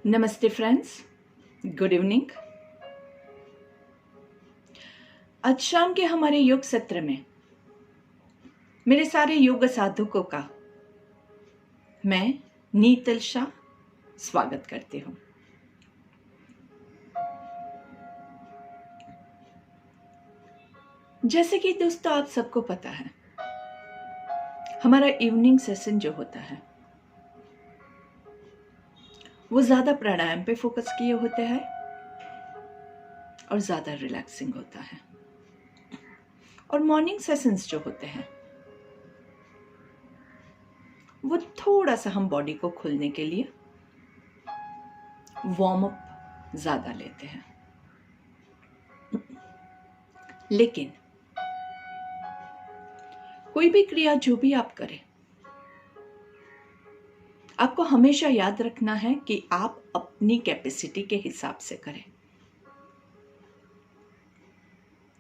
नमस्ते friends, good evening. आज शाम के हमारे योग सत्र में मेरे सारे योग साधकों का मैं नीतल शाह स्वागत करती हूँ। जैसे कि दोस्तों आप सबको पता है, हमारा इवनिंग सेशन जो होता है वो ज़्यादा प्राणायाम पे फोकस किए होते हैं और ज़्यादा रिलैक्सिंग होता है। और मॉर्निंग सेशंस जो होते हैं वो थोड़ा सा हम बॉडी को खोलने के लिए वार्म अप ज़्यादा लेते हैं। लेकिन कोई भी क्रिया जो भी आप करें, आपको हमेशा याद रखना है कि आप अपनी कैपेसिटी के हिसाब से करें।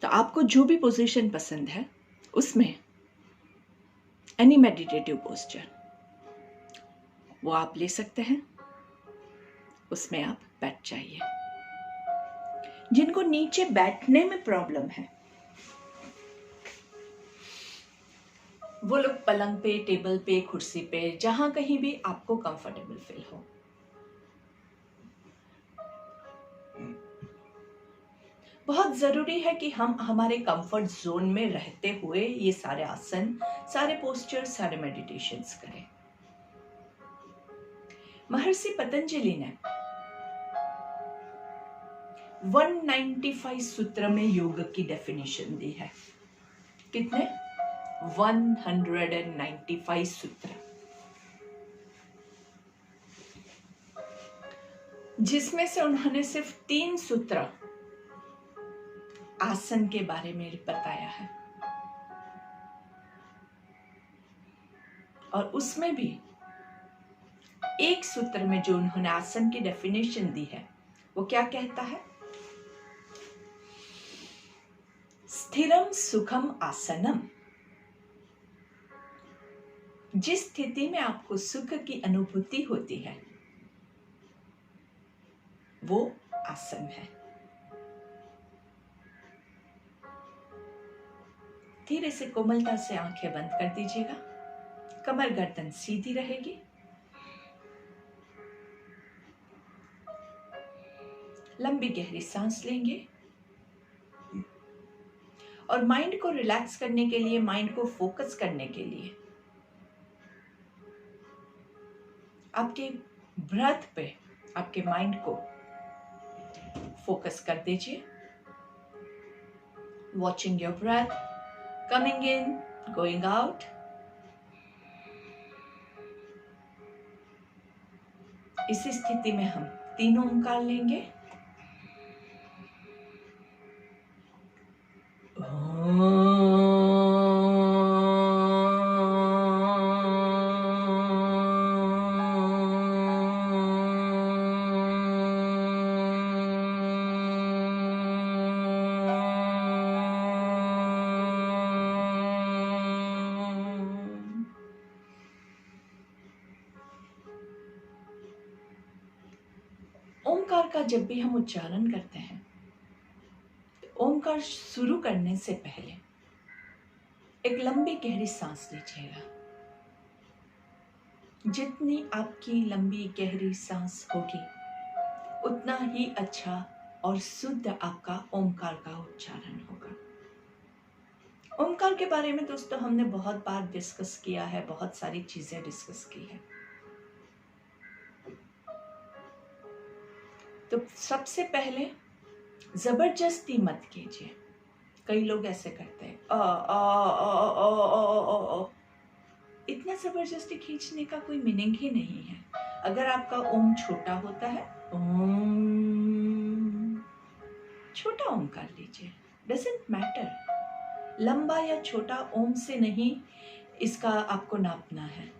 तो आपको जो भी पोजीशन पसंद है उसमें एनी मेडिटेटिव पोस्चर वो आप ले सकते हैं, उसमें आप बैठ जाइए। जिनको नीचे बैठने में प्रॉब्लम है वो लोग पलंग पे, टेबल पे, कुर्सी पे, जहां कहीं भी आपको कंफर्टेबल फील हो। बहुत जरूरी है कि हम हमारे कंफर्ट जोन में रहते हुए ये सारे आसन, सारे पोस्चर, सारे मेडिटेशंस करें। महर्षि पतंजलि ने 195 सूत्र में योग की डेफिनेशन दी है। कितने? 195 सूत्र, जिसमें से उन्होंने सिर्फ 3 सूत्र आसन के बारे में बताया है। और उसमें भी एक सूत्र में जो उन्होंने आसन की डेफिनेशन दी है वो क्या कहता है? स्थिरम सुखम आसनम। जिस स्थिति में आपको सुख की अनुभूति होती है वो आसन है। धीरे से कोमलता से आंखें बंद कर दीजिएगा। कमर गर्दन सीधी रहेगी। लंबी गहरी सांस लेंगे और माइंड को रिलैक्स करने के लिए, माइंड को फोकस करने के लिए आपके ब्रेथ पे आपके माइंड को फोकस कर दीजिए। Watching your breath coming in, going out. इसी स्थिति में हम 3 ओंकार लेंगे। ओंकार का जब भी हम उच्चारण करते हैं, तो ओंकार शुरू करने से पहले एक लंबी गहरी सांस लीजिएगा। जितनी आपकी लंबी गहरी सांस होगी उतना ही अच्छा और शुद्ध आपका ओंकार का उच्चारण होगा। ओंकार के बारे में दोस्तों हमने बहुत बार डिस्कस किया है, बहुत सारी चीजें डिस्कस की है। तो सबसे पहले जबरदस्ती मत कीजिए। कई लोग ऐसे करते हैं, इतना जबरदस्ती खींचने का कोई मीनिंग ही नहीं है। अगर आपका ओम छोटा होता है, ओम, छोटा ओम कर लीजिए, डजंट मैटर। लंबा या छोटा ओम से नहीं इसका आपको नापना है,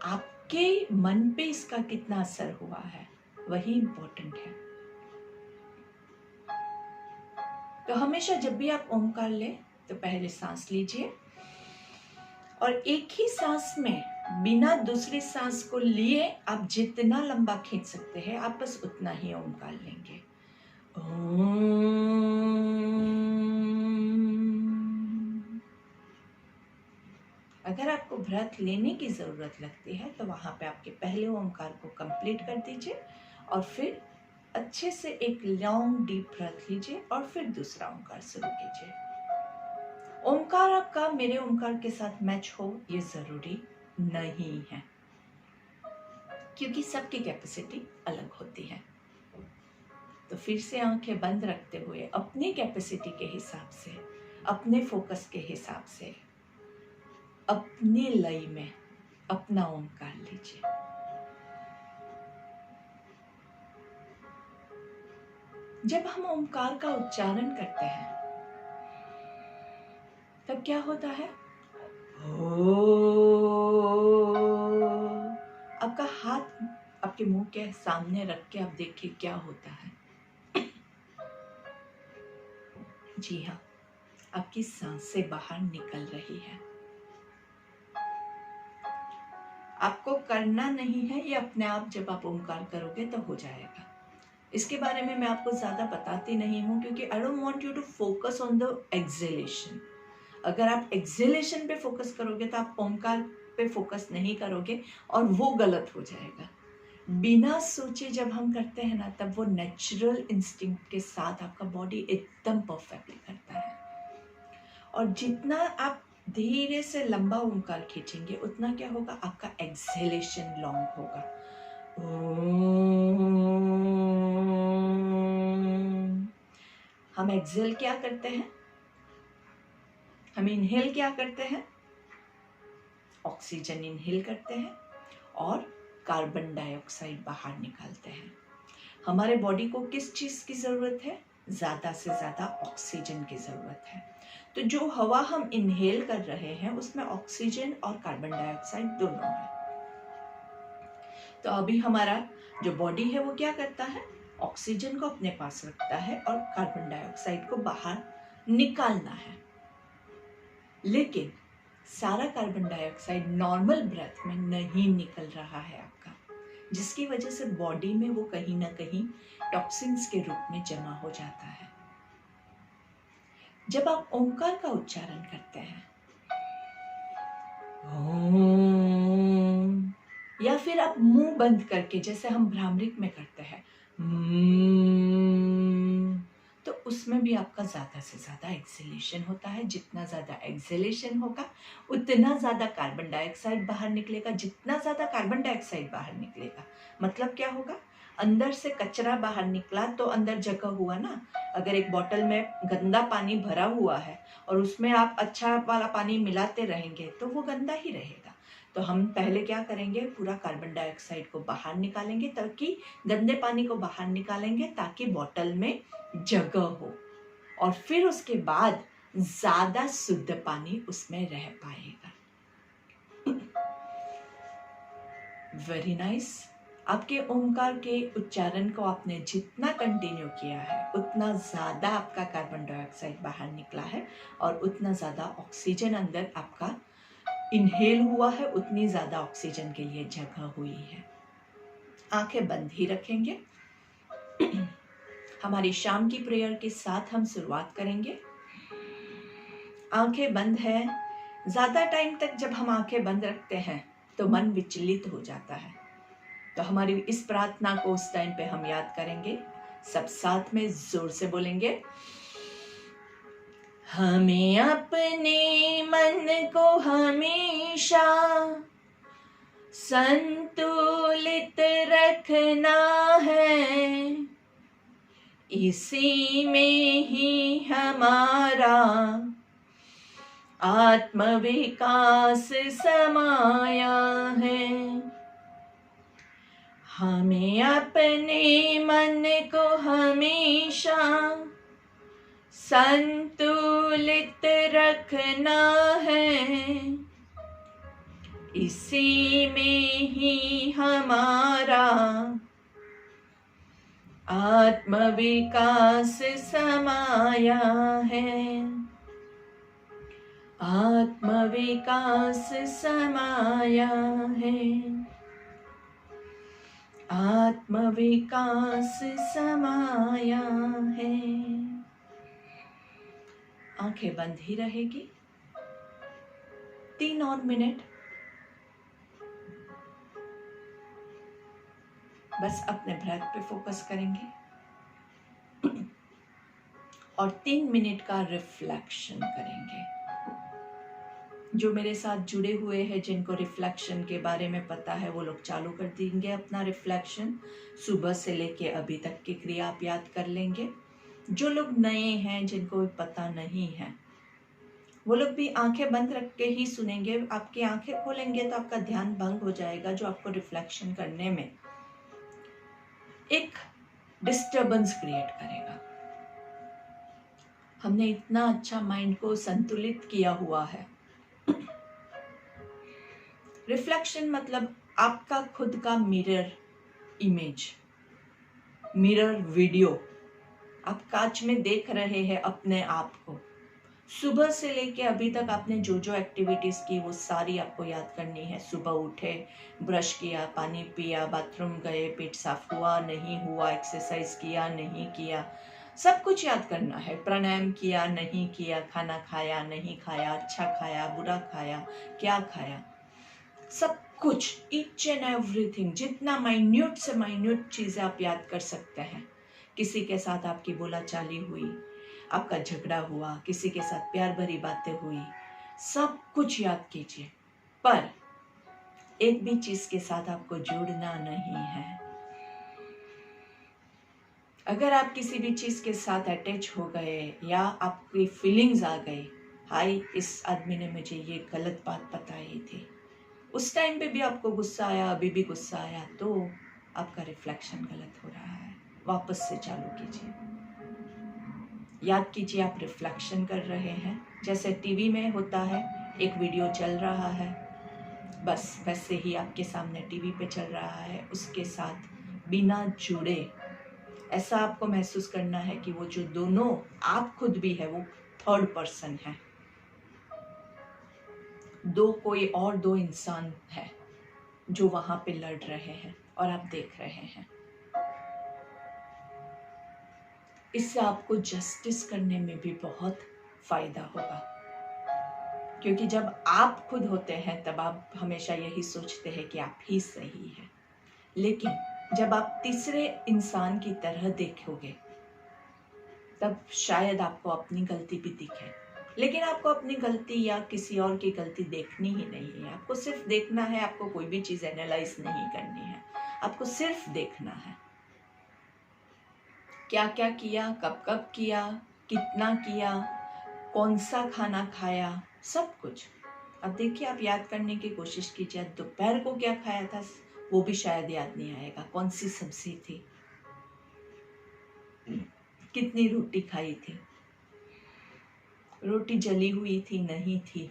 आपके मन पे इसका कितना असर हुआ है वही इंपॉर्टेंट है। तो हमेशा जब भी आप ओंकार लें तो पहले सांस लीजिए और एक ही सांस में बिना दूसरी सांस को लिए आप जितना लंबा खींच सकते हैं आप बस उतना ही ओमकार लेंगे। अगर आपको ब्रेथ लेने की ज़रूरत लगती है तो वहाँ पे आपके पहले ओमकार को कंप्लीट कर दीजिए और फिर अच्छे से एक लॉन्ग डीप ब्रेथ लीजिए और फिर दूसरा ओमकार शुरू कीजिए। ओमकार आपका मेरे ओमकार के साथ मैच हो ये ज़रूरी नहीं है, क्योंकि सबकी कैपेसिटी अलग होती है। तो फिर से आंखें बंद रखते हुए अपनी कैपेसिटी के हिसाब से, अपने फोकस के हिसाब से, अपनी लय में अपना ओमकार लीजिए। जब हम ओमकार का उच्चारण करते हैं तब क्या होता है? आपका हाथ आपके मुंह के सामने रख के आप देखिए क्या होता है। जी हाँ, आपकी सांसें बाहर निकल रही है। आपको करना नहीं है, ये अपने आप जब आप ओमकार करोगे तो हो जाएगा। इसके बारे में मैं आपको ज़्यादा बताती नहीं हूँ क्योंकि I don't want you to focus on the acceleration. अगर आप एक्सेलेशन पे फोकस करोगे तो आप ओमकार पे फोकस नहीं करोगे और वो गलत हो जाएगा। बिना सोचे जब हम करते हैं ना तब वो नेचुरल इंस्टिंक्ट के साथ आपका बॉडी एकदम परफेक्टली करता है। और जितना आप धीरे से लंबा ओमकार खींचेंगे उतना क्या होगा, आपका एक्सहेलेशन लॉन्ग होगा। हम एक्सहेल क्या करते हैं, हम इनहेल क्या करते हैं, ऑक्सीजन इनहेल करते हैं और कार्बन डाइऑक्साइड बाहर निकालते हैं। हमारे बॉडी को किस चीज की जरूरत है, ज्यादा से ज्यादा ऑक्सीजन की जरूरत है। तो जो हवा हम इनहेल कर रहे हैं उसमें ऑक्सीजन और कार्बन डाइऑक्साइड दोनों है। तो अभी हमारा जो बॉडी है वो क्या करता है, ऑक्सीजन को अपने पास रखता है और कार्बन डाइऑक्साइड को बाहर निकालना है। लेकिन सारा कार्बन डाइऑक्साइड नॉर्मल ब्रेथ में नहीं निकल रहा है आपका, जिसकी वजह से बॉडी में वो कहीं ना कहीं टॉक्सिन्स के रूप में जमा हो जाता है। जब आप ओंकार का उच्चारण करते हैं ओम, या फिर आप मुंह बंद करके जैसे हम भ्रामरिक में करते हैं तो उसमें भी आपका ज्यादा से ज्यादा एक्सेलेशन होता है। जितना ज्यादा एक्सेलेशन होगा उतना ज्यादा कार्बन डाइऑक्साइड बाहर निकलेगा। जितना ज्यादा कार्बन डाइऑक्साइड बाहर निकलेगा मतलब क्या होगा, अंदर से कचरा बाहर निकला तो अंदर जगह हुआ ना। अगर एक बोतल में गंदा पानी भरा हुआ है और उसमें आप अच्छा वाला पानी मिलाते रहेंगे तो वो गंदा ही रहेगा। तो हम पहले क्या करेंगे, पूरा कार्बन डाइऑक्साइड को बाहर निकालेंगे, ताकि गंदे पानी को बाहर निकालेंगे ताकि बोतल में जगह हो, और फिर उसके बाद ज्यादा शुद्ध पानी उसमें रह पाएगा। Very nice. आपके ओमकार के उच्चारण को आपने जितना कंटिन्यू किया है उतना ज्यादा आपका कार्बन डाइऑक्साइड बाहर निकला है और उतना ज्यादा ऑक्सीजन अंदर आपका इनहेल हुआ है, उतनी ज्यादा ऑक्सीजन के लिए जगह हुई है। आंखें बंद ही रखेंगे। हमारी शाम की प्रेयर के साथ हम शुरुआत करेंगे। आंखें बंद है। ज्यादा टाइम तक जब हम आंखें बंद रखते हैं तो मन विचलित हो जाता है। तो हमारी इस प्रार्थना को उस टाइम पे हम याद करेंगे। सब साथ में जोर से बोलेंगे, हमें अपने मन को हमेशा संतुलित रखना है, इसी में ही हमारा आत्मविकास समाया है। हमें अपने मन को हमेशा संतुलित रखना है, इसी में ही हमारा आत्मविकास समाया है। आत्मविकास समाया है, आत्मविकास समाया है। आंखें बंद ही रहेगी 3 और मिनट। बस अपने ब्रेथ पे फोकस करेंगे और 3 मिनट का रिफ्लेक्शन करेंगे। जो मेरे साथ जुड़े हुए हैं, जिनको रिफ्लेक्शन के बारे में पता है, वो लोग चालू कर देंगे अपना रिफ्लेक्शन। सुबह से लेके अभी तक की क्रिया आप याद कर लेंगे। जो लोग नए हैं, जिनको पता नहीं है, वो लोग भी आंखें बंद रख के ही सुनेंगे। आपकी आंखें खोलेंगे तो आपका ध्यान भंग हो जाएगा, जो आपको रिफ्लेक्शन करने में एक डिस्टरबेंस क्रिएट करेगा। हमने इतना अच्छा माइंड को संतुलित किया हुआ है। रिफ्लेक्शन मतलब आपका खुद का मिरर इमेज, मिरर वीडियो। आप कांच में देख रहे हैं अपने आप को। सुबह से लेके अभी तक आपने जो जो एक्टिविटीज की, वो सारी आपको याद करनी है। सुबह उठे, ब्रश किया, पानी पिया, बाथरूम गए, पेट साफ हुआ नहीं हुआ, एक्सरसाइज किया नहीं किया, सब कुछ याद करना है। प्राणायाम किया नहीं किया, खाना खाया नहीं खाया, अच्छा खाया बुरा खाया, क्या खाया, सब कुछ, ईच एंड एवरीथिंग। जितना माइन्यूट से माइन्यूट चीजें आप याद कर सकते हैं। किसी के साथ आपकी बोलाचाली हुई, आपका झगड़ा हुआ, किसी के साथ प्यार भरी बातें हुई, सब कुछ याद कीजिए। पर एक भी चीज के साथ आपको जुड़ना नहीं है। अगर आप किसी भी चीज के साथ अटैच हो गए या आपकी फीलिंग्स आ गई, हाय इस आदमी ने मुझे ये गलत बात बताई थी, उस टाइम पे भी आपको गुस्सा आया, अभी भी गुस्सा आया, तो आपका रिफ्लेक्शन गलत हो रहा है। वापस से चालू कीजिए। याद कीजिए आप रिफ्लेक्शन कर रहे हैं। जैसे टीवी में होता है, एक वीडियो चल रहा है, बस वैसे ही आपके सामने टीवी पे चल रहा है, उसके साथ बिना जुड़े ऐसा आपको महसूस करना है कि वो जो दोनों आप खुद भी है, वो थर्ड पर्सन है। दो इंसान है जो वहां पे लड़ रहे हैं और आप देख रहे हैं। इससे आपको जस्टिस करने में भी बहुत फायदा होगा, क्योंकि जब आप खुद होते हैं तब आप हमेशा यही सोचते हैं कि आप ही सही हैं। लेकिन जब आप तीसरे इंसान की तरह देखोगे, तब शायद आपको अपनी गलती भी दिखे। लेकिन आपको अपनी गलती या किसी और की गलती देखनी ही नहीं है। आपको सिर्फ देखना है, आपको कोई भी चीज एनालाइज नहीं करनी है, आपको सिर्फ देखना है क्या क्या किया, कब कब किया, कितना किया, कौन सा खाना खाया, सब कुछ। अब देखिए, आप याद करने की कोशिश कीजिए, दोपहर को क्या खाया था, वो भी शायद याद नहीं आएगा। कौन सी सब्जी थी, कितनी रोटी खाई थी, रोटी जली हुई थी नहीं थी।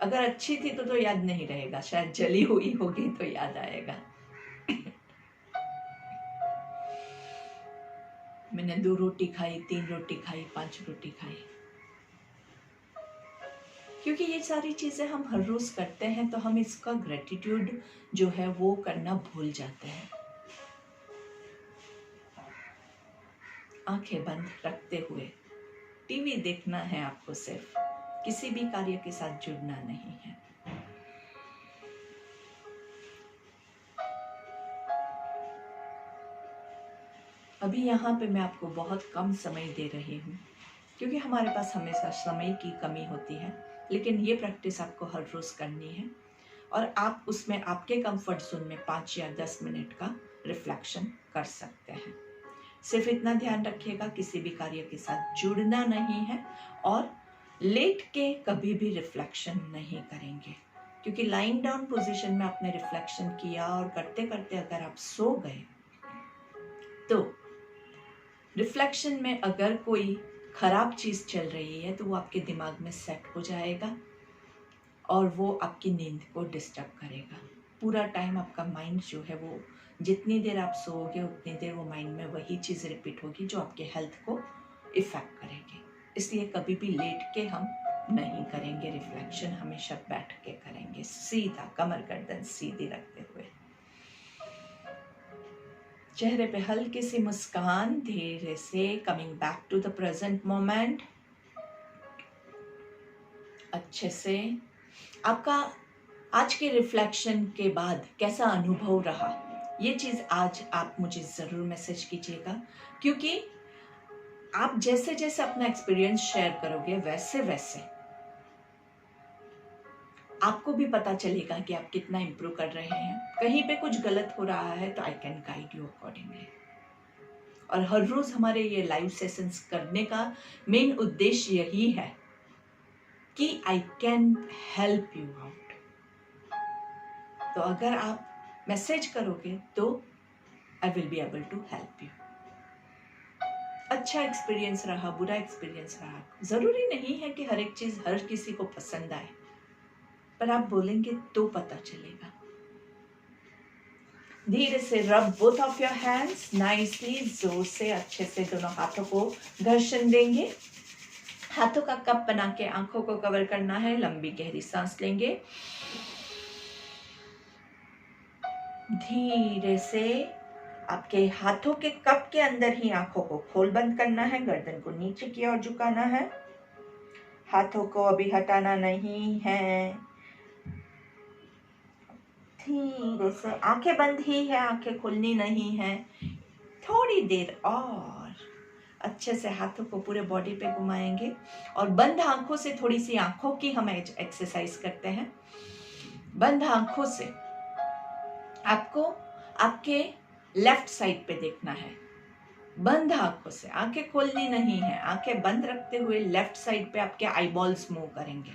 अगर अच्छी थी तो याद नहीं रहेगा, शायद जली हुई होगी तो याद आएगा। मैंने 2 रोटी खाई, 3 रोटी खाई, 5 रोटी खाई। क्योंकि ये सारी चीजें हम हर रोज करते हैं, तो हम इसका ग्रेटिट्यूड जो है वो करना भूल जाते हैं। आंखें बंद रखते हुए टीवी देखना है आपको, सिर्फ किसी भी कार्य के साथ जुड़ना नहीं है। अभी यहाँ पे मैं आपको बहुत कम समय दे रही हूँ, क्योंकि हमारे पास हमेशा समय की कमी होती है। लेकिन ये प्रैक्टिस आपको हर रोज करनी है, और आप उसमें आपके कंफर्ट जोन में 5 या 10 मिनट का रिफ्लेक्शन कर सकते हैं। सिर्फ इतना ध्यान रखिएगा, किसी भी कार्य के साथ जुड़ना नहीं है, और लेट के कभी भी रिफ्लेक्शन नहीं करेंगे। क्योंकि लाइंग डाउन पोजीशन में आपने रिफ्लेक्शन किया और करते करते अगर आप सो गए, तो रिफ्लेक्शन में अगर कोई खराब चीज चल रही है तो वो आपके दिमाग में सेट हो जाएगा और वो आपकी नींद को डिस्टर्ब करेगा। पूरा टाइम आपका माइंड जो है, वो जितनी देर आप सोओगे उतनी देर वो माइंड में वही चीज रिपीट होगी जो आपके हेल्थ को इफेक्ट करेगी। इसलिए कभी भी लेट के हम नहीं करेंगे रिफ्लेक्शन, हमेशा बैठ के करेंगे, सीधा कमर गर्दन सीधी रखते हुए। चेहरे पे हल्की सी मुस्कान, धीरे से coming back to the present moment. अच्छे से आपका आज के रिफ्लेक्शन के बाद कैसा अनुभव रहा, ये चीज़ आज आप मुझे ज़रूर मैसेज कीजिएगा, क्योंकि आप जैसे जैसे अपना एक्सपीरियंस शेयर करोगे वैसे वैसे आपको भी पता चलेगा कि आप कितना इम्प्रूव कर रहे हैं। कहीं पे कुछ गलत हो रहा है तो I can guide you accordingly. और हर रोज हमारे ये लाइव सेशंस करने का मेन उद्देश्य यही है कि I can help you out. तो अगर आप मैसेज करोगे तो I will be able to help you. अच्छा एक्सपीरियंस रहा, बुरा एक्सपीरियंस रहा, जरूरी नहीं है कि हर एक चीज हर किसी को पसंद आए, पर आप बोलेंगे तो पता चलेगा। धीरे से रब both of your hands nicely, जोर से अच्छे से दोनों हाथों को घर्षण देंगे। हाथों का कप बना के आंखों को कवर करना है। लंबी गहरी सांस लेंगे। धीरे से आपके हाथों के कप के अंदर ही आंखों को खोल बंद करना है। गर्दन को नीचे की ओर झुकाना है। हाथों को अभी हटाना नहीं है। धीरे से आंखें बंद ही है, आंखें खुलनी नहीं है। थोड़ी देर और अच्छे से हाथों को पूरे बॉडी पे घुमाएंगे और बंद आंखों से थोड़ी सी आंखों की हम एक्सरसाइज करते हैं। बंद आंखों से आपको आपके लेफ्ट साइड पे देखना है। बंद आंखों से, आंखें खोलनी नहीं है, आंखें बंद रखते हुए लेफ्ट साइड पे आपके आईबॉल्स मूव करेंगे।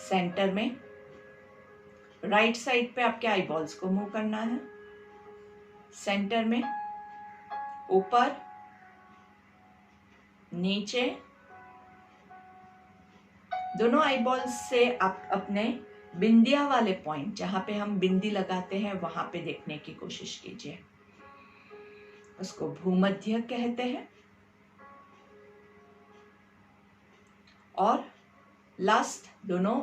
सेंटर में राइट साइड पे आपके आईबॉल्स को मूव करना है। सेंटर में ऊपर नीचे, दोनों आईबॉल्स से आप अपने बिंदिया वाले पॉइंट, जहां पे हम बिंदी लगाते हैं, वहां पे देखने की कोशिश कीजिए। उसको भूमध्य कहते हैं। और लास्ट दोनों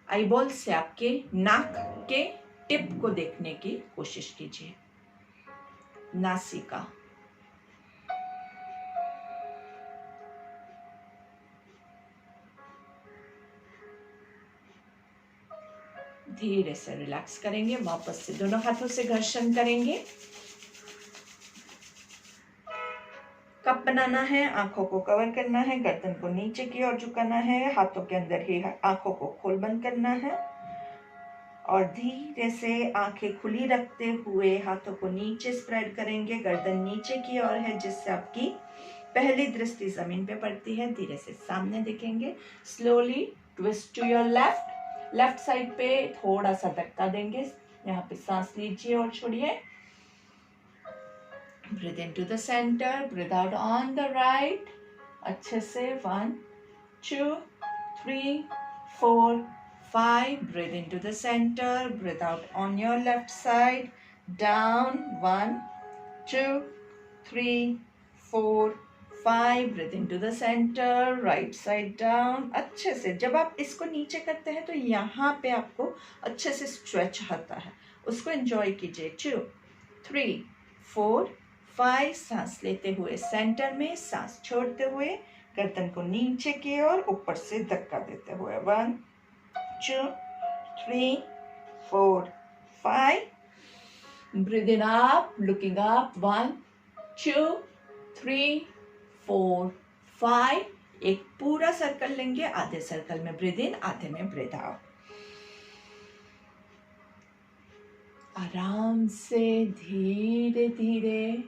आईबॉल से आपके नाक के टिप को देखने की कोशिश कीजिए। नासिका, धीरे से रिलैक्स करेंगे। वापस से दोनों हाथों से घर्षण करेंगे। कप बनाना है, आंखों को कवर करना है, गर्दन को नीचे की ओर झुकाना है, हाथों के अंदर ही आंखों को खोल बंद करना है और धीरे से आंखें खुली रखते हुए हाथों को नीचे स्प्रेड करेंगे। गर्दन नीचे की ओर है, जिससे आपकी पहली दृष्टि जमीन पे पड़ती है। धीरे से सामने देखेंगे। Slowly twist to your left side पे थोड़ा सा धक्का देंगे। यहाँ पे सांस लीजिए और छोड़िए। Breathe in to the centre, breathe out on the right. अच्छे से 1 2 3 4 5. Breathe into the center, breathe out on your left side. Down 1 2 3 4 5. Breathe into the center, right side down. अच्छे से जब आप इसको नीचे करते हैं तो यहाँ पे आपको अच्छे से स्ट्रेच आता है, उसको एंजॉय कीजिए। 2 3 4 5. सांस लेते हुए सेंटर में, सांस छोड़ते हुए गर्दन को नीचे की ओर ऊपर से धक्का देते हुए 1 2 3 4 5. Breathe in up, looking up. 1 2 3 4 5. एक पूरा सर्कल लेंगे। आधे सर्कल में ब्रीथ इन, आधे में ब्रीथ आउट। आराम से धीरे धीरे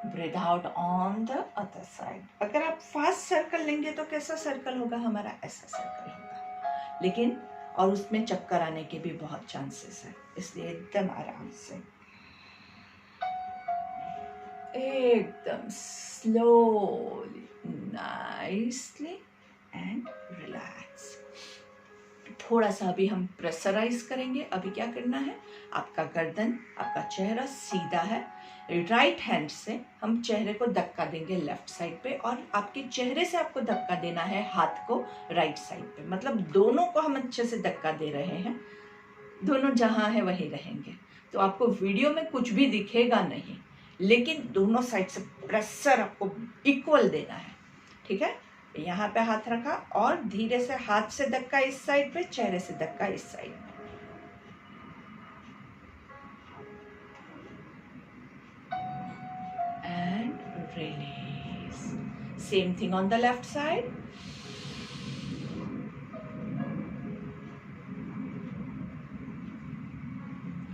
breathe out on the other side. अगर आप फास्ट सर्कल लेंगे तो कैसा सर्कल होगा हमारा? ऐसा सर्कल होगा, लेकिन और उसमें चक्कर आने के भी बहुत चांसेस है, इसलिए एकदम आराम से, एकदम स्लोली, नाइसली एंड रिलैक्स। थोड़ा सा अभी हम प्रेशराइज करेंगे। अभी क्या करना है, आपका गर्दन, आपका चेहरा सीधा है, राइट हैंड से हम चेहरे को धक्का देंगे लेफ्ट साइड पे, और आपके चेहरे से आपको धक्का देना है हाथ को राइट साइड पे। मतलब दोनों को हम अच्छे से धक्का दे रहे हैं, दोनों जहां है वहीं रहेंगे। तो आपको वीडियो में कुछ भी दिखेगा नहीं, लेकिन दोनों साइड से प्रेशर आपको इक्वल देना है। ठीक है, यहाँ पे हाथ रखा और धीरे से हाथ से धक्का इस साइड पे, चेहरे से धक्का इस साइड पे। And release. Same thing on the left side.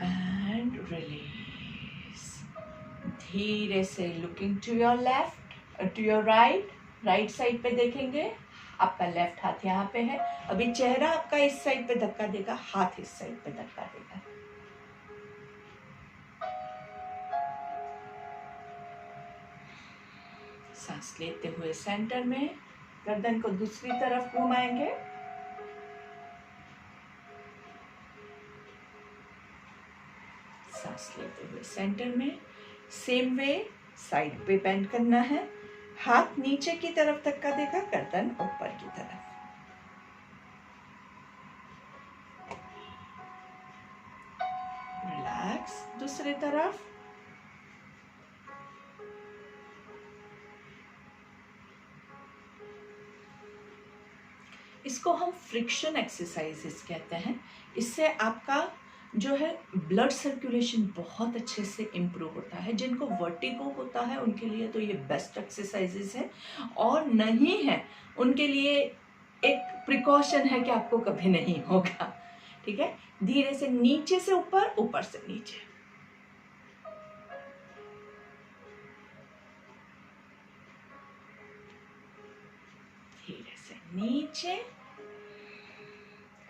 And release. धीरे से looking to your left, to your right. Right side पे देखेंगे, आपका लेफ्ट हाथ यहाँ पे है। अभी चेहरा आपका इस साइड पे धक्का देगा, हाथ इस साइड पे धक्का देगा। सांस लेते हुए सेंटर में, गर्दन को दूसरी तरफ घुमाएंगे। सांस लेते हुए सेंटर में, सेम वे साइड पे बेंड करना है। हाथ नीचे की तरफ धक्का देगा, गर्दन ऊपर की तरफ। रिलैक्स, दूसरी तरफ। इसको हम फ्रिक्शन एक्सरसाइजेस कहते हैं। इससे आपका जो है ब्लड सर्कुलेशन बहुत अच्छे से इम्प्रूव होता है। जिनको वर्टिगो होता है उनके लिए तो ये बेस्ट एक्सरसाइजेस है, और नहीं है उनके लिए एक प्रिकॉशन है कि आपको कभी नहीं होगा। ठीक है, धीरे से नीचे से ऊपर, ऊपर से नीचे। धीरे से नीचे,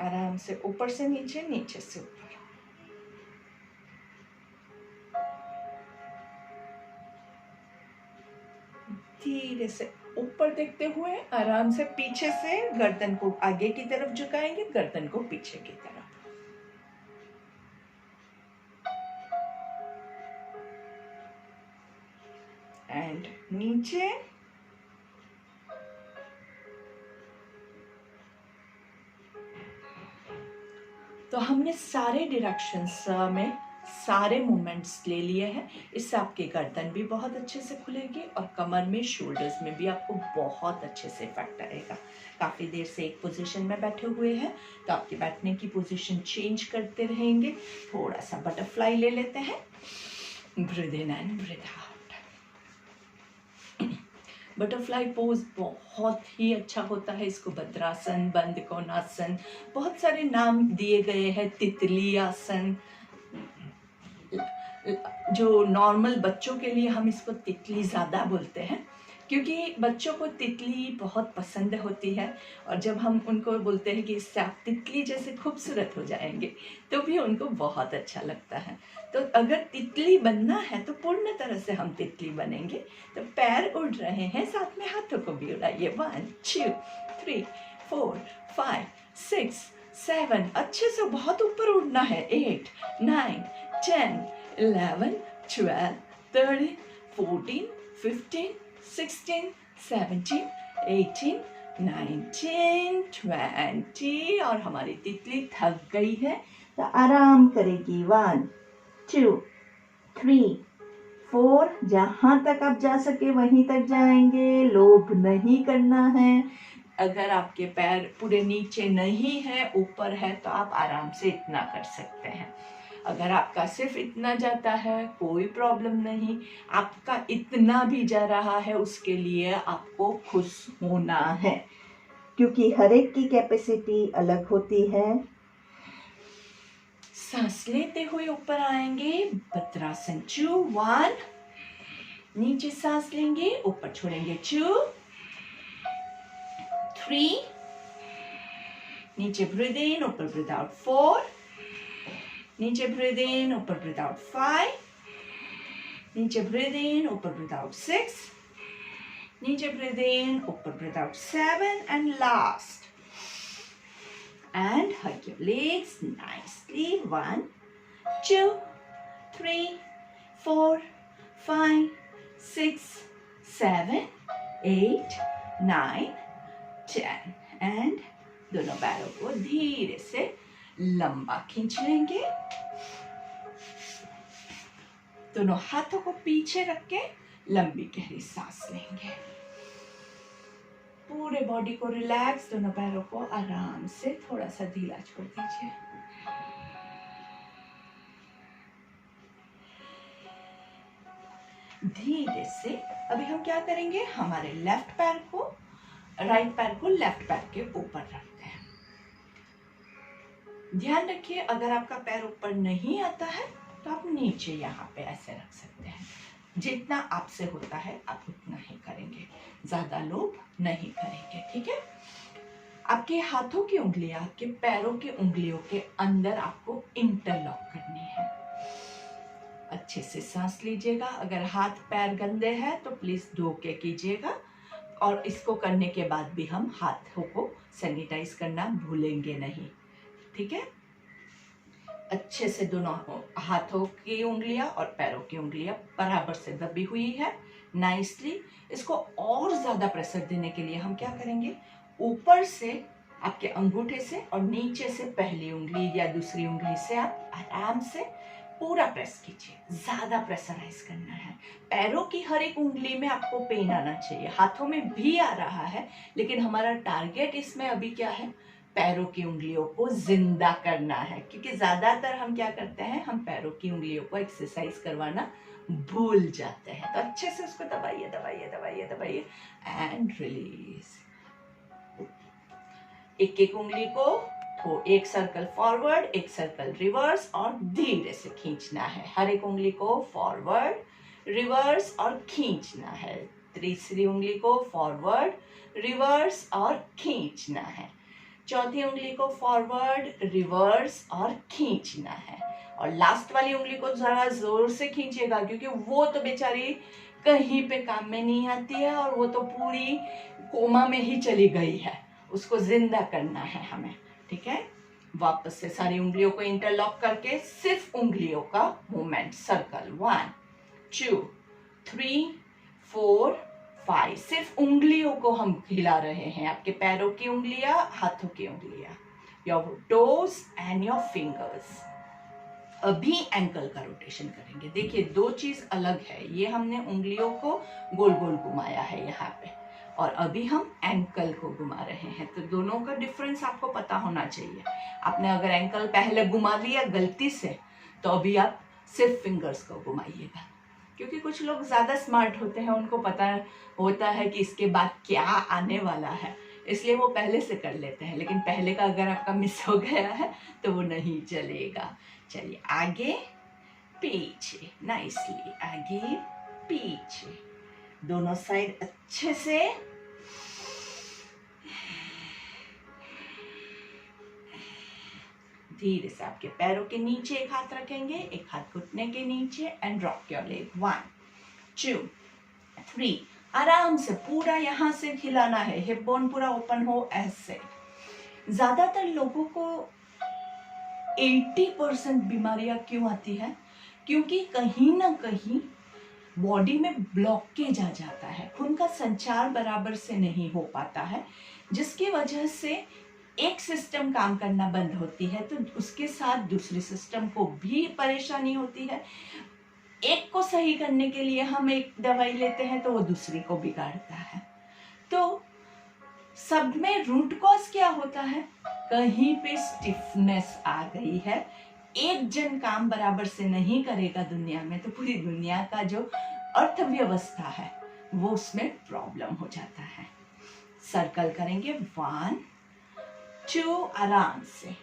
आराम से ऊपर से नीचे, नीचे से ऊपर। धीरे से ऊपर देखते हुए आराम से पीछे से गर्दन को आगे की तरफ झुकाएंगे, गर्दन को पीछे की तरफ। एंड नीचे। तो हमने सारे डायरेक्शंस में सारे मूवमेंट्स ले लिए हैं। इससे आपके गर्दन भी बहुत अच्छे से खुलेगी और कमर में, शोल्डर्स में भी आपको बहुत अच्छे से इफेक्ट आएगा। काफ़ी देर से एक पोजीशन में बैठे हुए हैं तो आपके बैठने की पोजीशन चेंज करते रहेंगे। थोड़ा सा बटरफ्लाई ले लेते हैं। Breathe in and breathe out. Butterfly pose बहुत ही अच्छा होता है। इसको भद्रासन, बंद कोणासन, बहुत सारे नाम दिए गए हैं। तितली आसन, जो नॉर्मल बच्चों के लिए हम इसको तितली ज़्यादा बोलते हैं, क्योंकि बच्चों को तितली बहुत पसंद होती है। और जब हम उनको बोलते हैं कि इससे आप तितली जैसे खूबसूरत हो जाएंगे, तो भी उनको बहुत अच्छा लगता है। तो अगर तितली बनना है तो पूर्ण तरह से हम तितली बनेंगे। तो पैर उड़ रहे हैं, साथ में हाथों को भी उड़ाइए। 1 2 3 4 5 6 7, अच्छे से बहुत ऊपर उड़ना है। 8 9 10 11 12 13 14 15 16 17 18 19 20। और हमारी तितली थक गई है तो आराम करेगी। 1 2 3 4, जहां तक आप जा सके वहीं तक जाएंगे, लोभ नहीं करना है। अगर आपके पैर पूरे नीचे नहीं है, ऊपर है, तो आप आराम से इतना कर सकते हैं। अगर आपका सिर्फ इतना जाता है, कोई प्रॉब्लम नहीं। आपका इतना भी जा रहा है, उसके लिए आपको खुश होना है, क्योंकि हर एक की कैपेसिटी अलग होती है। सांस लेते हुए ऊपर आएंगे, भद्रासन 2 1, नीचे सांस लेंगे, ऊपर छोड़ेंगे 2 3, नीचे ब्रीथ इन, ऊपर ब्रीथ आउट 4, नीचे ब्रीथ इन, ऊपर ब्रीथ आउट 5, नीचे ब्रीथ इन, ऊपर ब्रीथ आउट 6, नीचे ब्रीथ इन, ऊपर breathe out 7, and last. And hug your legs nicely. 1 2 3 4 5 6 7 8 9 10 and दोनों पैरों को धीरे से लंबा खींच लेंगे। दोनों हाथों को पीछे रख के लंबी गहरी सांस लेंगे। पूरे बॉडी को रिलैक्स, दोनों पैरों को आराम से थोड़ा सा ढीला छोड़ दीजिए। धीरे से अभी हम क्या करेंगे, हमारे लेफ्ट पैर को, राइट पैर को लेफ्ट पैर के ऊपर रखते हैं। ध्यान रखिए, अगर आपका पैर ऊपर नहीं आता है तो आप नीचे यहाँ पे ऐसे रख सकते हैं। जितना आपसे होता है आप उतना ही करेंगे, ज्यादा लोग नहीं करेंगे, ठीक है। आपके हाथों की उंगलियां आपके पैरों की उंगलियों के अंदर आपको इंटरलॉक करनी है। अच्छे से सांस लीजिएगा। अगर हाथ पैर गंदे हैं तो प्लीज धो के कीजिएगा, और इसको करने के बाद भी हम हाथों को सैनिटाइज करना भूलेंगे नहीं, ठीक है। अच्छे से दोनों हाथों की उंगलियां और पैरों की उंगलियां बराबर से दबी हुई है, नाइसली। इसको और ज्यादा प्रेशर देने के लिए हम क्या करेंगे, ऊपर से आपके अंगूठे से और नीचे से पहली उंगली या दूसरी उंगली से आप आराम से पूरा प्रेस कीजिए। ज्यादा प्रेशराइज करना है। पैरों की हर एक उंगली में आपको पेन आना चाहिए। हाथों में भी आ रहा है, लेकिन हमारा टारगेट इसमें अभी क्या है, पैरों की उंगलियों को जिंदा करना है। क्योंकि ज्यादातर हम क्या करते हैं, हम पैरों की उंगलियों को एक्सरसाइज करवाना भूल जाते हैं। तो अच्छे से उसको दबाइए दबाइए दबाइए दबाइए एंड रिलीज। एक एक उंगली को एक सर्कल फॉरवर्ड, एक सर्कल रिवर्स, और धीरे से खींचना है। हर एक उंगली को फॉरवर्ड, रिवर्स और खींचना है। तीसरी उंगली को फॉरवर्ड, रिवर्स और खींचना है। चौथी उंगली को फॉरवर्ड, रिवर्स और खींचना है। और लास्ट वाली उंगली को जरा जोर से खींचिएगा, क्योंकि वो तो बेचारी कहीं पे काम में नहीं आती है, और वो तो पूरी कोमा में ही चली गई है। उसको जिंदा करना है हमें, ठीक है। वापस से सारी उंगलियों को इंटरलॉक करके सिर्फ उंगलियों का मूवमेंट, सर्कल 1 2 3 4 5। सिर्फ उंगलियों को हम हिला रहे हैं, आपके पैरों की उंगलियां, हाथों की उंगलियां, your toes and your fingers. अभी एंकल का रोटेशन करेंगे। देखिए, दो चीज अलग है। ये हमने उंगलियों को गोल गोल घुमाया है यहाँ पे, और अभी हम एंकल को घुमा रहे हैं। तो दोनों का डिफरेंस आपको पता होना चाहिए। आपने अगर एंकल पहले घुमा लिया गलती से, तो अभी आप सिर्फ फिंगर्स को घुमाइएगा। क्योंकि कुछ लोग ज्यादा स्मार्ट होते हैं, उनको पता होता है कि इसके बाद क्या आने वाला है, इसलिए वो पहले से कर लेते हैं। लेकिन पहले का अगर आपका मिस हो गया है तो वो नहीं चलेगा। चलिए, आगे पीछे, नाइसली, आगे पीछे, दोनों साइड अच्छे से। धीरे से आपके पैरों के नीचे एक हाथ रखेंगे, एक हाथ घुटने के नीचे, एंड रॉक योर लेग 1 2 3। आराम से पूरा यहाँ से हिलाना है, हिप बोन पूरा ओपन हो ऐसे। ज्यादातर लोगों को 80% बीमारियां क्यों आती है, क्योंकि कहीं ना कहीं बॉडी में ब्लॉकेज आ जाता है, खून का संचार बराबर से नहीं हो पाता है, जिसकी वजह से एक सिस्टम काम करना बंद होती है, तो उसके साथ दूसरे सिस्टम को भी परेशानी होती है। एक को सही करने के लिए हम एक दवाई लेते हैं तो वो दूसरी को बिगाड़ता है। तो सब में रूट कॉज क्या होता है, कहीं पे स्टिफनेस आ गई है। एक जन काम बराबर से नहीं करेगा दुनिया में, तो पूरी दुनिया का जो अर्थव्यवस्था है वो उसमें प्रॉब्लम हो जाता है। सर्कल करेंगे 1 2, आराम से।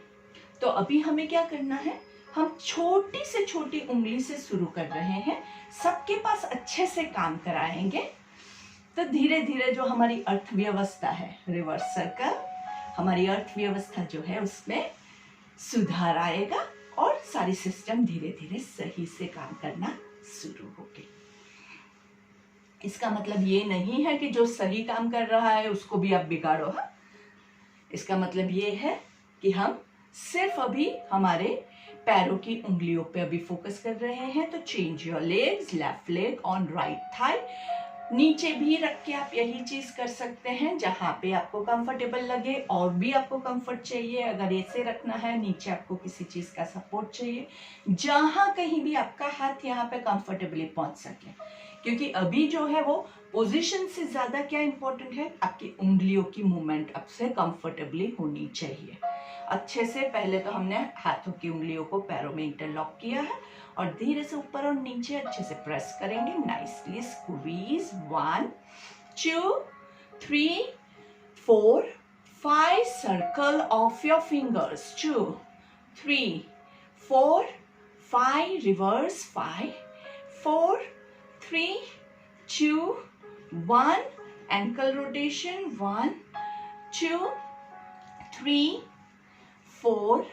तो अभी हमें क्या करना है, हम छोटी से छोटी उंगली से शुरू कर रहे हैं, सबके पास अच्छे से काम कराएंगे। तो धीरे धीरे जो हमारी अर्थव्यवस्था है, रिवर्स सर्कल, हमारी अर्थव्यवस्था जो है उसमें सुधार आएगा, और सारी सिस्टम धीरे धीरे सही से काम करना शुरू होगी। इसका मतलब ये नहीं है कि जो सही काम कर रहा है उसको भी आप बिगाड़ो। हाँ, इसका मतलब ये है कि हम सिर्फ अभी हमारे पैरों की उंगलियों पे अभी फोकस कर रहे हैं, तो change your legs, left leg on right thigh. नीचे भी रख के आप यही चीज कर सकते हैं, जहां पे आपको कंफर्टेबल लगे। और भी आपको कंफर्ट चाहिए, अगर ऐसे रखना है, नीचे आपको किसी चीज का सपोर्ट चाहिए, जहां कहीं भी आपका हाथ यहाँ पे कंफर्टेबली पहुंच सके। क्योंकि अभी जो है वो पोजीशन से ज्यादा क्या इंपॉर्टेंट है, आपकी उंगलियों की मूवमेंट आपसे कंफर्टेबली होनी चाहिए। अच्छे से पहले तो हमने हाथों की उंगलियों को पैरों में इंटरलॉक किया है और धीरे से ऊपर और नीचे अच्छे से प्रेस करेंगे। Nicely squeeze. 1 2 3 4 5 circle of your fingers. 2 3 4 5 reverse. 5 4 3 2 1 ankle rotation. 1 2 3 4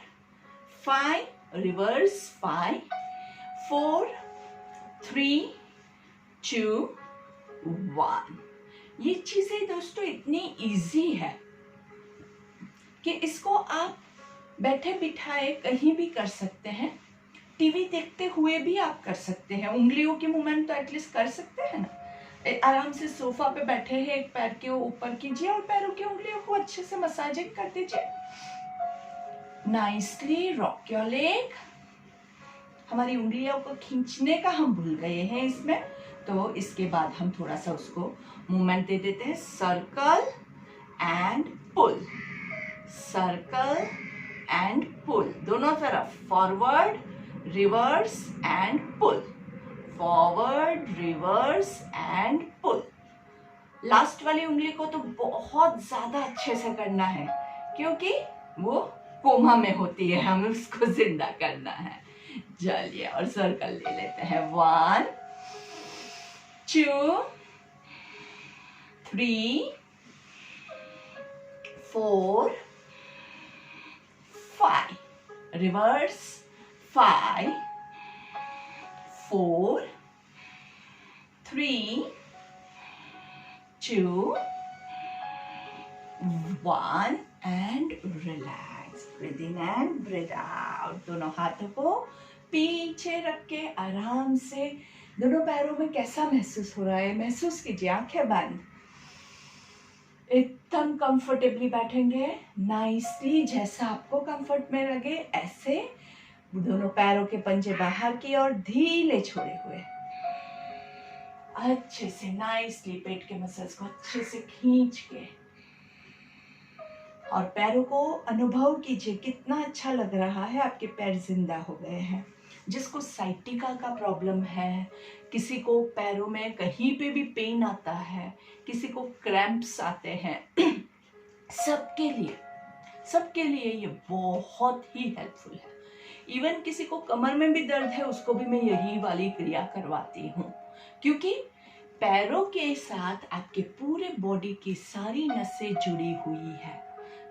5 reverse. 5 4 3 2 1। ये चीजें दोस्तों इतनी इजी है कि इसको आप बैठे बिठाए कहीं भी कर सकते हैं, टीवी देखते हुए भी आप कर सकते हैं। उंगलियों की मूवमेंट तो एटलीस्ट कर सकते हैं ना। आराम से सोफा पे बैठे हैं, एक पैर के ऊपर कीजिए और पैरों की उंगलियों को अच्छे से मसाजिंग कर दीजिए। Nicely rock your leg. हमारी उंगलियों को खींचने का हम भूल गए हैं इसमें, तो इसके बाद हम थोड़ा सा उसको मूवमेंट दे देते हैं। Circle and pull, circle and pull, दोनों तरफ, forward reverse and pull, forward reverse and pull. Last वाली उंगली को तो बहुत ज्यादा अच्छे से करना है, क्योंकि वो कोमा में होती है, हमें उसको जिंदा करना है। चलिए और सर्कल ले लेते हैं। 1 2 3 4 5 reverse. 5 4 3 2 1 and relax. Breathe in and breathe out. दोनों हाथों को पीछे रख के आराम से दोनों पैरों में कैसा महसूस हो रहा है महसूस कीजिए। आंखें बंद, एकदम कंफर्टेबली बैठेंगे। नाइसली जैसा आपको कंफर्ट में लगे ऐसे दोनों पैरों के पंजे बाहर की और धीरे छोड़े हुए अच्छे से नाइसली पेट के मसल्स को अच्छे से खींच के और पैरों को अनुभव कीजिए कितना अच्छा लग रहा है। आपके पैर जिंदा हो गए हैं। जिसको साइटिका का प्रॉब्लम है, किसी को पैरों में कहीं पे भी पेन आता है, किसी को क्रैम्प्स आते हैं, सबके लिए ये बहुत ही हेल्पफुल है। इवन किसी को कमर में भी दर्द है, उसको भी मैं यही वाली क्रिया करवाती हूँ, क्योंकि पैरों के साथ आपके पूरे बॉडी की सारी नसें जुड़ी हुई है।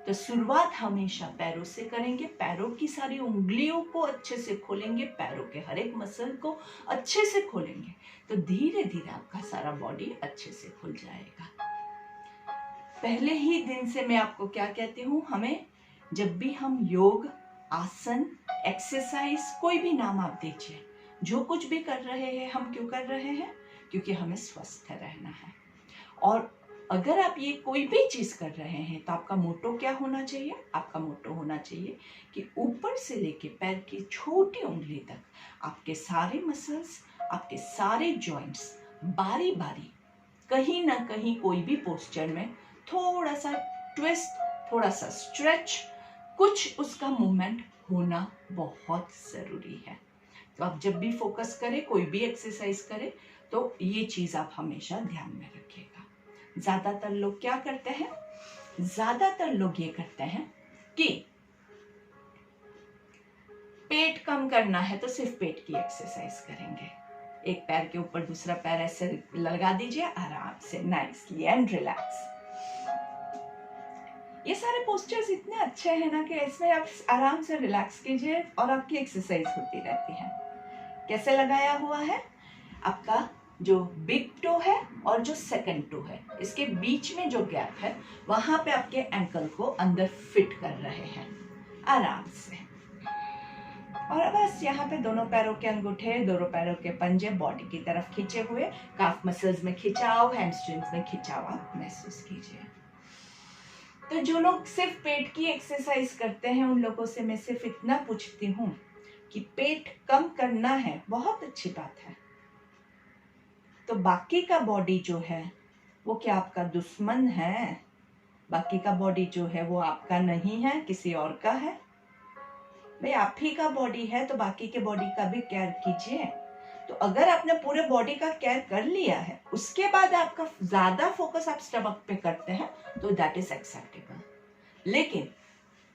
तो शुरुआत हमेशा पैरों से करेंगे। पैरों की सारी उंगलियों को अच्छे से खोलेंगे, पैरों के हर एक मसल को अच्छे से खोलेंगे, तो धीरे धीरे आपका सारा बॉडी अच्छे से खुल जाएगा। पहले ही दिन से मैं आपको क्या कहती हूँ, हमें जब भी हम योग, आसन, एक्सरसाइज, कोई भी नाम आप दीजिए, जो कुछ भी कर रहे हैं, हम क्यों कर रहे हैं? क्योंकि हमें स्वस्थ रहना है। और अगर आप ये कोई भी चीज कर रहे हैं तो आपका मोटो क्या होना चाहिए? आपका मोटो होना चाहिए कि ऊपर से लेके पैर की छोटी उंगली तक आपके सारे मसल्स, आपके सारे जॉइंट्स बारी बारी कहीं ना कहीं कोई भी पोस्चर में थोड़ा सा ट्विस्ट, थोड़ा सा स्ट्रेच, कुछ उसका मूवमेंट होना बहुत जरूरी है। तो आप जब भी फोकस करें, कोई भी एक्सरसाइज करें, तो ये चीज आप हमेशा ध्यान में रखिएगा। ज्यादातर लोग क्या करते हैं? ज्यादातर लोग ये करते हैं कि पेट कम करना है तो सिर्फ पेट की एक्सरसाइज करेंगे। एक पैर के ऊपर दूसरा पैर ऐसे लगा दीजिए आराम से, नाइसली एंड रिलैक्स। ये सारे पोस्चर्स इतने अच्छे हैं ना कि इसमें आप आराम से रिलैक्स कीजिए और आपकी एक्सरसाइज होती रहती है। कैसे लगाया हुआ है? आपका जो बिग टो है और जो सेकंड टो है, इसके बीच में जो गैप है, वहां पे आपके एंकल को अंदर फिट कर रहे हैं आराम से। और बस यहाँ पे दोनों पैरों के अंगूठे, दोनों पैरों के पंजे बॉडी की तरफ खींचे हुए, काफ मसल्स में खिंचाव, हैमस्ट्रिंग्स में खिंचाव आप महसूस कीजिए। तो जो लोग सिर्फ पेट की एक्सरसाइज करते हैं उन लोगों से मैं सिर्फ इतना पूछती हूँ कि पेट कम करना है, बहुत अच्छी बात है, तो बाकी का बॉडी जो है वो क्या आपका दुश्मन है? बाकी का बॉडी जो है वो आपका नहीं है, किसी और का है। भाई आप ही का बॉडी है तो बाकी के बॉडी का भी केयर कीजिए। तो अगर आपने पूरे बॉडी का केयर कर लिया है, उसके बाद आपका ज्यादा फोकस आप स्टमक पे करते हैं तो दैट इज एक्सेप्टेबल। लेकिन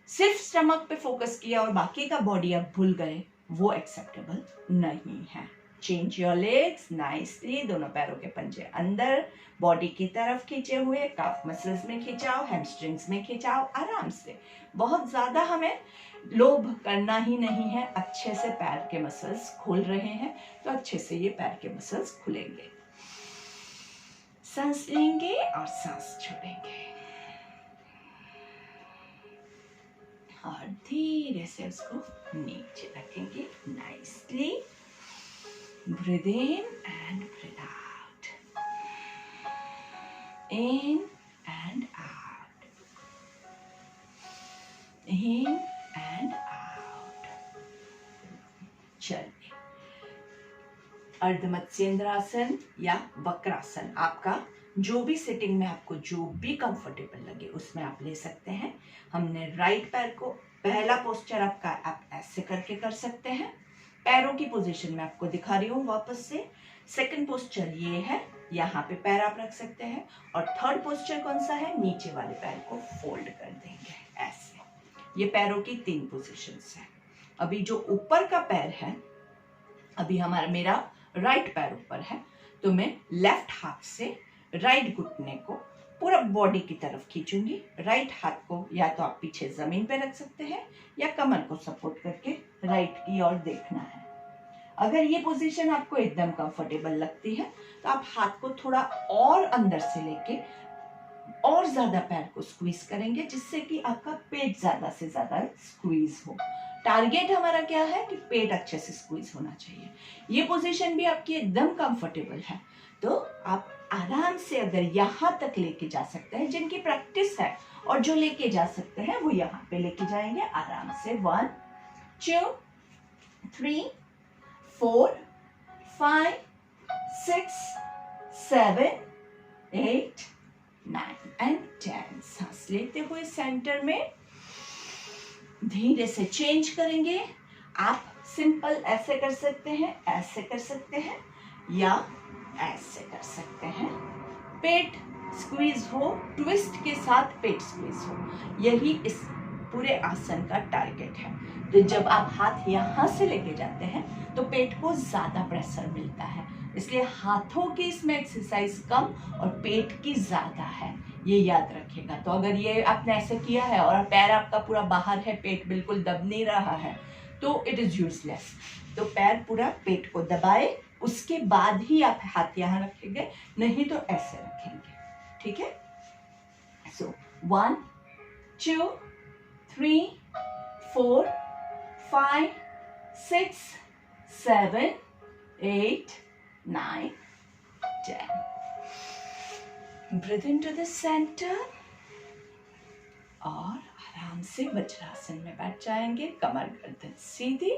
सिर्फ स्टमक पे फोकस किया और बाकी का बॉडी आप भूल गए, वो एक्सेप्टेबल नहीं है। चेंज योर लेग्स नाइसली, दोनों पैरों के पंजे अंदर, बॉडी की तरफ खींचे हुए, काफ मसल्स में खिंचाओ, हैमस्ट्रिंग्स में खिंचाओ, आराम से। बहुत ज्यादा हमें लोभ करना ही नहीं है, अच्छे से पैर के मसल्स खुल रहे हैं तो अच्छे से ये पैर के मसल्स खुलेंगे। सांस लेंगे और सांस छोड़ेंगे और धीरे से उसको नीचे रखेंगे nicely. Breathe in and breathe out, in and out, in and out. चलिए, अर्धमत्स्येंद्रासन या वक्रासन, आपका जो भी सिटिंग में आपको जो भी कंफर्टेबल लगे उसमें आप ले सकते हैं। हमने राइट पैर को, पहला पोस्चर आपका आप ऐसे करके कर सकते हैं, पैरों की पोजीशन में आपको दिखा रही हूँ वापस से। सेकंड पोस्चर ये है, यहाँ पे पैर आप रख सकते हैं। और थर्ड पोस्चर कौन सा है? नीचे वाले पैर को फोल्ड कर देंगे ऐसे। ये पैरों की 3 पोजीशंस है। अभी जो ऊपर का पैर है, अभी मेरा राइट पैर ऊपर है, तो मैं लेफ्ट हाथ से राइट घुटने को पूरा बॉडी की तरफ खींचूंगी। राइट हाथ को या तो आप पीछे जमीन पे रख सकते हैं या कमर को सपोर्ट करके राइट की ओर देखना है। अगर ये पोजीशन आपको एकदम कंफर्टेबल लगती है तो आप हाथ को थोड़ा और अंदर से लेके और ज्यादा पैर को स्क्वीज करेंगे, जिससे कि आपका पेट ज्यादा से ज्यादा स्क्वीज हो। टारगेट हमारा क्या है कि पेट अच्छे से स्क्वीज होना चाहिए। ये पोजीशन भी आपकी एकदम कंफर्टेबल है तो आप आराम से अगर यहाँ तक लेके जा सकते हैं, जिनकी प्रैक्टिस है और जो लेके जा सकते हैं वो यहाँ पे लेके जाएंगे आराम से। 1 2 3 4 5 6 7 8 9 and 10। सांस लेते हुए सेंटर में धीरे से चेंज करेंगे। आप सिंपल ऐसे कर सकते हैं, ऐसे कर सकते हैं या ऐसे कर सकते हैं। पेट स्क्वीज हो, ट्विस्ट के साथ पेट स्क्वीज हो, यही इस पूरे आसन का टारगेट है। तो जब आप हाथ यहाँ से लेके जाते हैं तो पेट को ज्यादा प्रेशर मिलता है, इसलिए हाथों की इसमें एक्सरसाइज कम और पेट की ज्यादा है, ये याद रखिएगा। तो अगर ये आपने ऐसे किया है और पैर आपका पूरा बाहर है, पेट बिल्कुल दब नहीं रहा है, तो इट इज यूजलेस। तो पैर पूरा पेट को दबाए, उसके बाद ही आप हाथ यहाँ रखेंगे, नहीं तो ऐसे रखेंगे। ठीक है? सो 1 2 3 4 5 6 7 8 9 10। ब्रीथ इनटू द सेंटर और आराम से वज्रासन में बैठ जाएंगे, कमर गर्दन सीधी।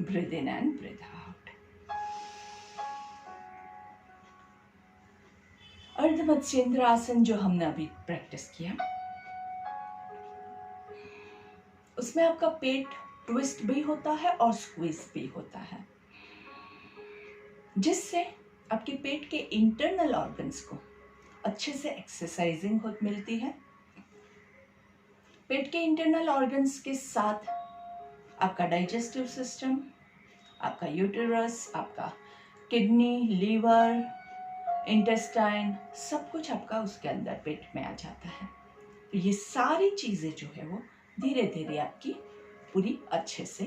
Breathe in and breathe out. Ardha matsyendrasana जो हमने अभी प्रैक्टिस किया, उसमें आपका पेट ट्विस्ट भी होता है और स्क्वीज भी होता है, जिससे आपके पेट के इंटरनल ऑर्गन्स को अच्छे से एक्सरसाइजिंग मिलती है। पेट के इंटरनल ऑर्गन्स के साथ आपका डाइजेस्टिव सिस्टम, आपका यूटेरस, आपका किडनी, लीवर, इंटेस्टाइन, सब कुछ आपका उसके अंदर पेट में आ जाता है। तो ये सारी चीजें जो है वो धीरे धीरे आपकी पूरी अच्छे से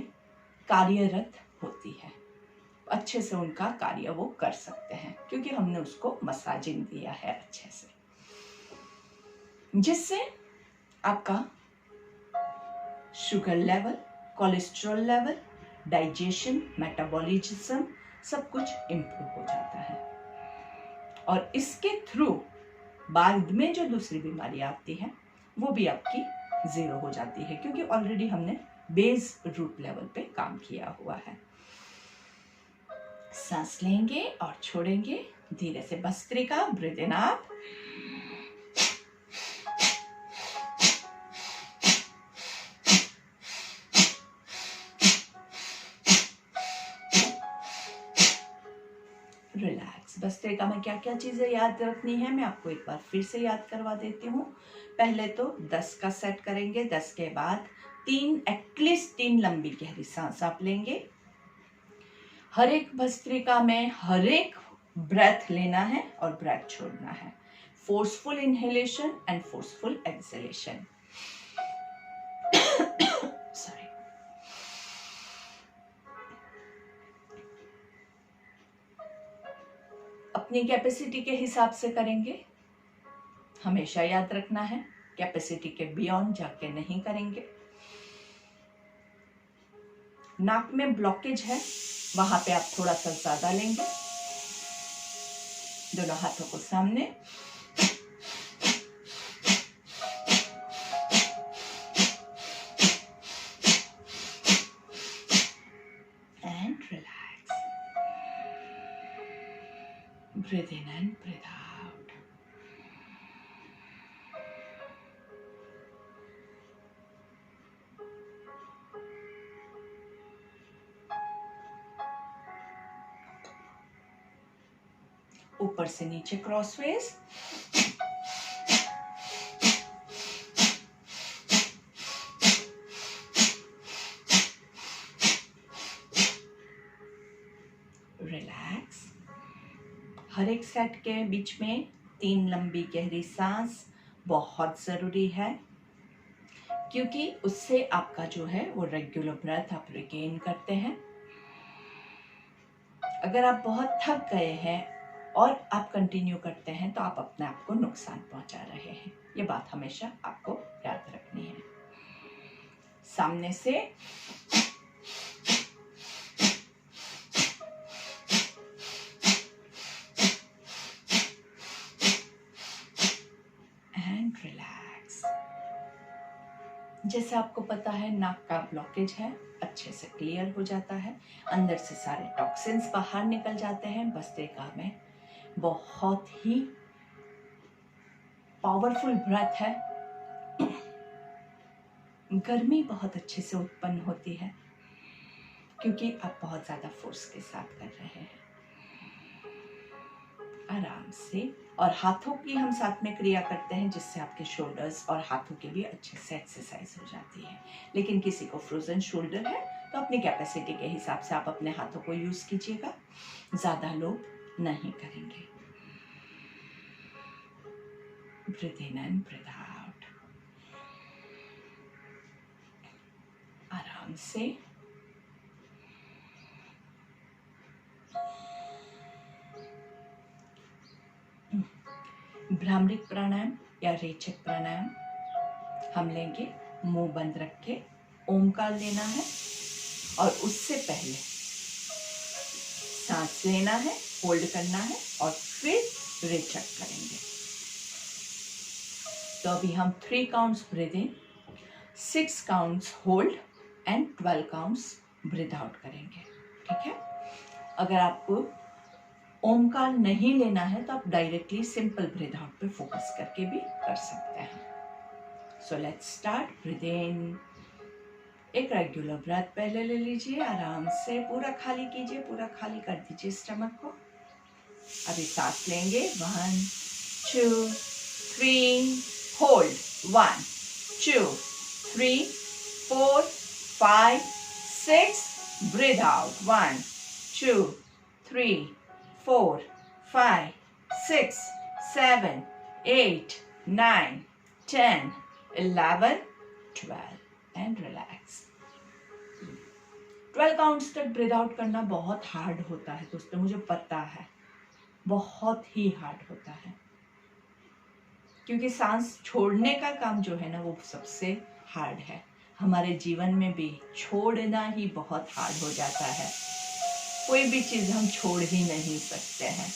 कार्यरत होती है, अच्छे से उनका कार्य वो कर सकते हैं, क्योंकि हमने उसको मसाजिंग दिया है अच्छे से, जिससे आपका sugar level, cholesterol level, digestion, metabolism सब कुछ इम्प्रूव हो जाता है। और इसके थ्रू बाद में जो दूसरी बीमारी आती है वो भी आपकी जीरो हो जाती है, क्योंकि ऑलरेडी हमने बेस रूट लेवल पे काम किया हुआ है। सांस लेंगे और छोड़ेंगे धीरे से। Bhastrika, breathe in up, relax. Bhastrika में क्या क्या चीजें याद रखनी है मैं आपको एक बार फिर से याद करवा देती हूँ। पहले तो 10 का सेट करेंगे, 10 के बाद एटलीस्ट 3 लंबी गहरी सांस आप लेंगे। हर एक भस्त्रिका में हर एक ब्रेथ लेना है और ब्रेथ छोड़ना है। Forceful inhalation and forceful exhalation. Sorry. अपनी कैपेसिटी के हिसाब से करेंगे, हमेशा याद रखना है, कैपेसिटी के बियॉन्ड जाके नहीं करेंगे। नाक में ब्लॉकेज है, वहां पे आप थोड़ा सा ज्यादा लेंगे। दोनों हाथों को सामने, and relax. Breathe in and breathe out. ऊपर से नीचे क्रॉसवेज, रिलैक्स। हर एक सेट के बीच में 3 लंबी गहरी सांस बहुत जरूरी है, क्योंकि उससे आपका जो है वो रेगुलर ब्रेथ आप रिगेन करते हैं। अगर आप बहुत थक गए हैं और आप कंटिन्यू करते हैं तो आप अपने आप को नुकसान पहुंचा रहे हैं। ये बात हमेशा आपको याद रखनी है। सामने से एंड रिलैक्स। जैसे आपको पता है नाक का ब्लॉकेज है, अच्छे से क्लियर हो जाता है, अंदर से सारे टॉक्सिन्स बाहर निकल जाते हैं। भस्त्रिका में बहुत ही पावरफुल ब्रेथ है। गर्मी बहुत अच्छे से उत्पन्न होती है क्योंकि आप बहुत ज्यादा फोर्स के साथ कर रहे हैं। आराम से, और हाथों की हम साथ में क्रिया करते हैं जिससे आपके शोल्डर्स और हाथों की भी अच्छे से एक्सरसाइज हो जाती है। लेकिन किसी को फ्रोजन शोल्डर है तो अपनी कैपेसिटी के हिसाब से आप अपने हाथों को यूज कीजिएगा, ज्यादा लोग नहीं करेंगे। Breathe in and breathe out. आराम से भ्रामरिक प्राणायाम या रेचक प्राणायाम हम लेंगे। मुंह बंद रख के ओमकार लेना है और उससे पहले सांस लेना है, होल्ड करना है और फिर रेचक करेंगे। तो अभी हम 3 counts breathe in, 6 counts hold and 12 counts breathe out करेंगे। ठीक है। अगर आपको ओमकार नहीं लेना है तो आप डायरेक्टली सिंपल ब्रीथ आउट पे फोकस करके भी कर सकते हैं। So let's start. ब्रीथ इन, एक रेगुलर ब्रेथ पहले ले लीजिए, आराम से पूरा खाली कीजिए, पूरा खाली कर दीजिए स्टमक को। अभी सांस लेंगे, 1 2 3, hold, 1 2 3 4 5 6, breathe out, 1 2 3 4 5 6 7 8 9 10 11 12 and relax. 12 counts तक ब्रीथ आउट करना बहुत हार्ड होता है दोस्तों, मुझे पता है, बहुत ही हार्ड होता है, क्योंकि सांस छोड़ने का काम जो है ना वो सबसे हार्ड है। हमारे जीवन में भी छोड़ना ही बहुत हार्ड हो जाता है। कोई भी चीज़ हम छोड़ ही नहीं सकते हैं,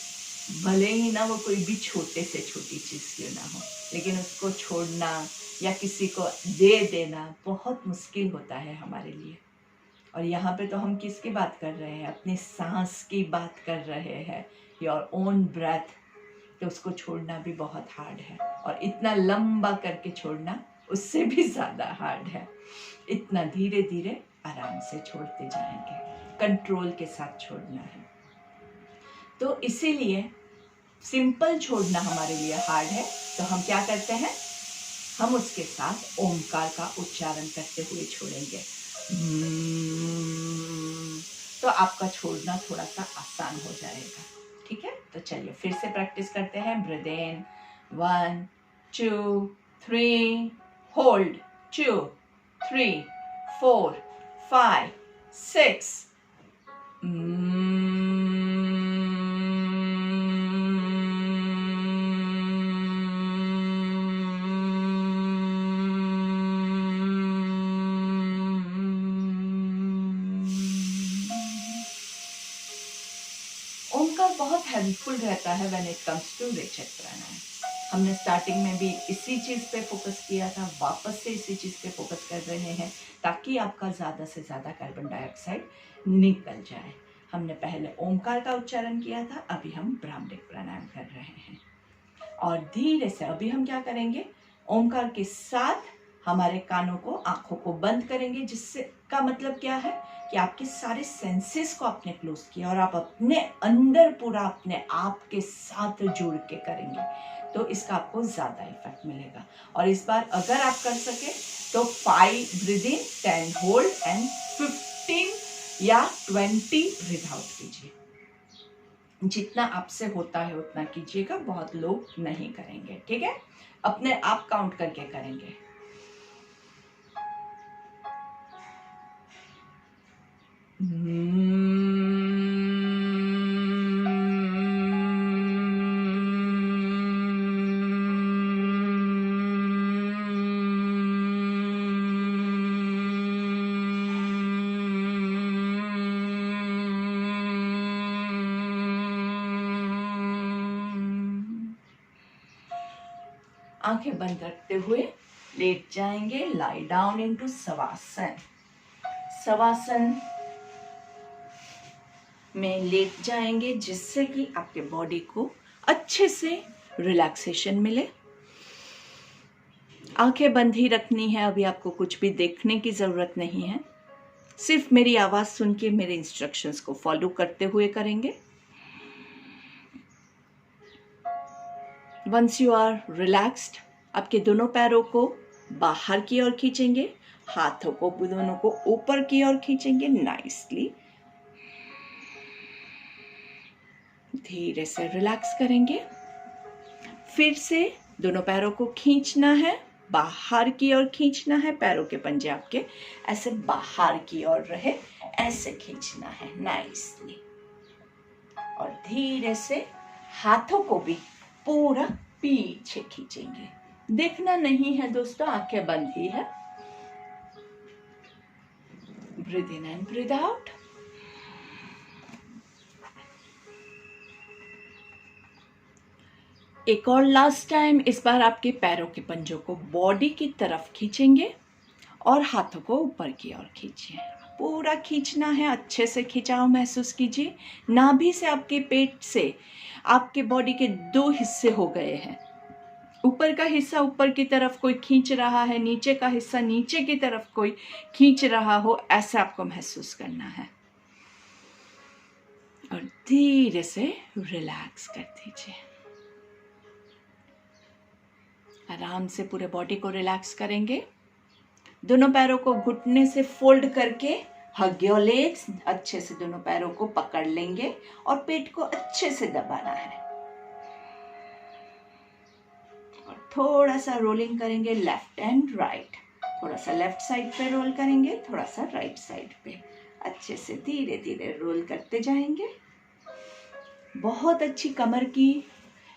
भले ही ना वो कोई भी छोटे से छोटी चीज़ क्यों ना हो, लेकिन उसको छोड़ना या किसी को दे देना बहुत मुश्किल होता है हमारे लिए। और यहाँ पे तो हम किसकी बात कर रहे हैं? अपनी सांस की बात कर रहे हैं, योर ओन ब्रेथ। तो उसको छोड़ना भी बहुत हार्ड है, और इतना लंबा करके छोड़ना उससे भी ज़्यादा हार्ड है। इतना धीरे धीरे आराम से छोड़ते जाएंगे, कंट्रोल के साथ छोड़ना है। तो इसीलिए सिंपल छोड़ना हमारे लिए हार्ड है, तो हम क्या करते हैं? हम उसके साथ ओमकार का उच्चारण करते हुए छोड़ेंगे। तो आपका छोड़ना थोड़ा सा आसान हो जाएगा। ठीक है, तो चलिए फिर से प्रैक्टिस करते हैं। Breathe in 1 2 3, hold 2 3 4 5 6। ओमकार बहुत हेल्पफुल रहता है व्हेन इट कम्स टू रेचक प्राणायाम। हमने स्टार्टिंग में भी इसी चीज़ पे फोकस किया था, वापस से इसी चीज़ पे फोकस कर रहे हैं ताकि आपका ज़्यादा से ज़्यादा कार्बन डाइऑक्साइड निकल जाए। हमने पहले ओमकार का उच्चारण किया था, अभी हम ब्राह्मणिक प्राणायाम कर रहे हैं। और धीरे से अभी हम क्या करेंगे? ओमकार के साथ हमारे कानों को, आंखों को बंद करेंगे, जिससे का मतलब क्या है कि आपके सारे सेंसेस को आपने क्लोज किया और आप अपने अंदर पूरा अपने आप के साथ जुड़ के करेंगे, तो इसका आपको ज़्यादा इफेक्ट मिलेगा। और इस बार अगर आप कर सके तो 5 ब्रीथ इन, 10 होल्ड एंड 15 या 20 ब्रीथ आउट कीजिए। जितना आपसे होता है उतना कीजिएगा, बहुत लोग नहीं करेंगे। ठीक है, अपने आप काउंट करके करेंगे। आंखें बंद रखते हुए लेट जाएंगे। Lie down into shavasana. Shavasana में लेट जाएंगे, जिससे कि आपके बॉडी को अच्छे से रिलैक्सेशन मिले। आंखें बंद ही रखनी है, अभी आपको कुछ भी देखने की जरूरत नहीं है, सिर्फ मेरी आवाज सुन के मेरे इंस्ट्रक्शंस को फॉलो करते हुए करेंगे। वंस यू आर रिलैक्स्ड, आपके दोनों पैरों को बाहर की ओर खींचेंगे, हाथों को दोनों को ऊपर की ओर खींचेंगे नाइसली। धीरे से रिलैक्स करेंगे। फिर से दोनों पैरों को खींचना है, बाहर की ओर खींचना है। पैरों के पंजे आपके ऐसे बाहर की ओर रहे, ऐसे खींचना है नाइसली। और धीरे से हाथों को भी पूरा पीछे खींचेंगे। देखना नहीं है दोस्तों, आंखें बंद ही है। Breathe in and breathe out. एक और लास्ट टाइम, इस बार आपके पैरों के पंजों को बॉडी की तरफ खींचेंगे और हाथों को ऊपर की ओर खींचिए। पूरा खींचना है, अच्छे से खिंचाव महसूस कीजिए। नाभि से आपके पेट से आपके बॉडी के 2 हिस्से हो गए हैं। ऊपर का हिस्सा ऊपर की तरफ कोई खींच रहा है, नीचे का हिस्सा नीचे की तरफ कोई खींच रहा हो, ऐसा आपको महसूस करना है। और धीरे से रिलैक्स कर दीजिए। आराम से पूरे बॉडी को रिलैक्स करेंगे। दोनों पैरों को घुटने से फोल्ड करके हग योर लेग्स, अच्छे से दोनों पैरों को पकड़ लेंगे और पेट को अच्छे से दबाना है। और थोड़ा सा रोलिंग करेंगे लेफ्ट एंड राइट। थोड़ा सा लेफ्ट साइड पे रोल करेंगे, थोड़ा सा राइट साइड पे। अच्छे से धीरे धीरे रोल करते जाएंगे। बहुत अच्छी कमर की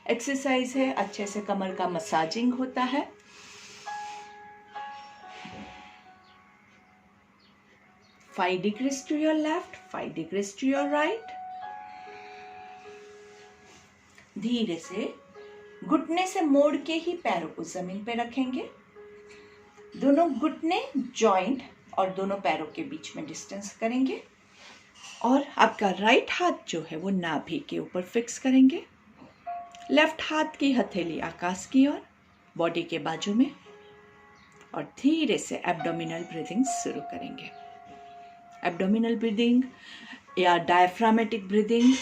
एक्सरसाइज है, अच्छे से कमर का मसाजिंग होता है। 5 degrees to your left, 5 degrees to your right. धीरे से घुटने से मोड़ के ही पैरों को जमीन पे रखेंगे। दोनों घुटने जॉइंट और दोनों पैरों के बीच में डिस्टेंस करेंगे और आपका राइट हाथ जो है वो नाभि के ऊपर फिक्स करेंगे। लेफ्ट हाथ की हथेली आकाश की ओर, बॉडी के बाजू में, और धीरे से एब्डोमिनल ब्रीदिंग शुरू करेंगे। एब्डोमिनल ब्रीदिंग या डायफ्रामेटिक ब्रीदिंग,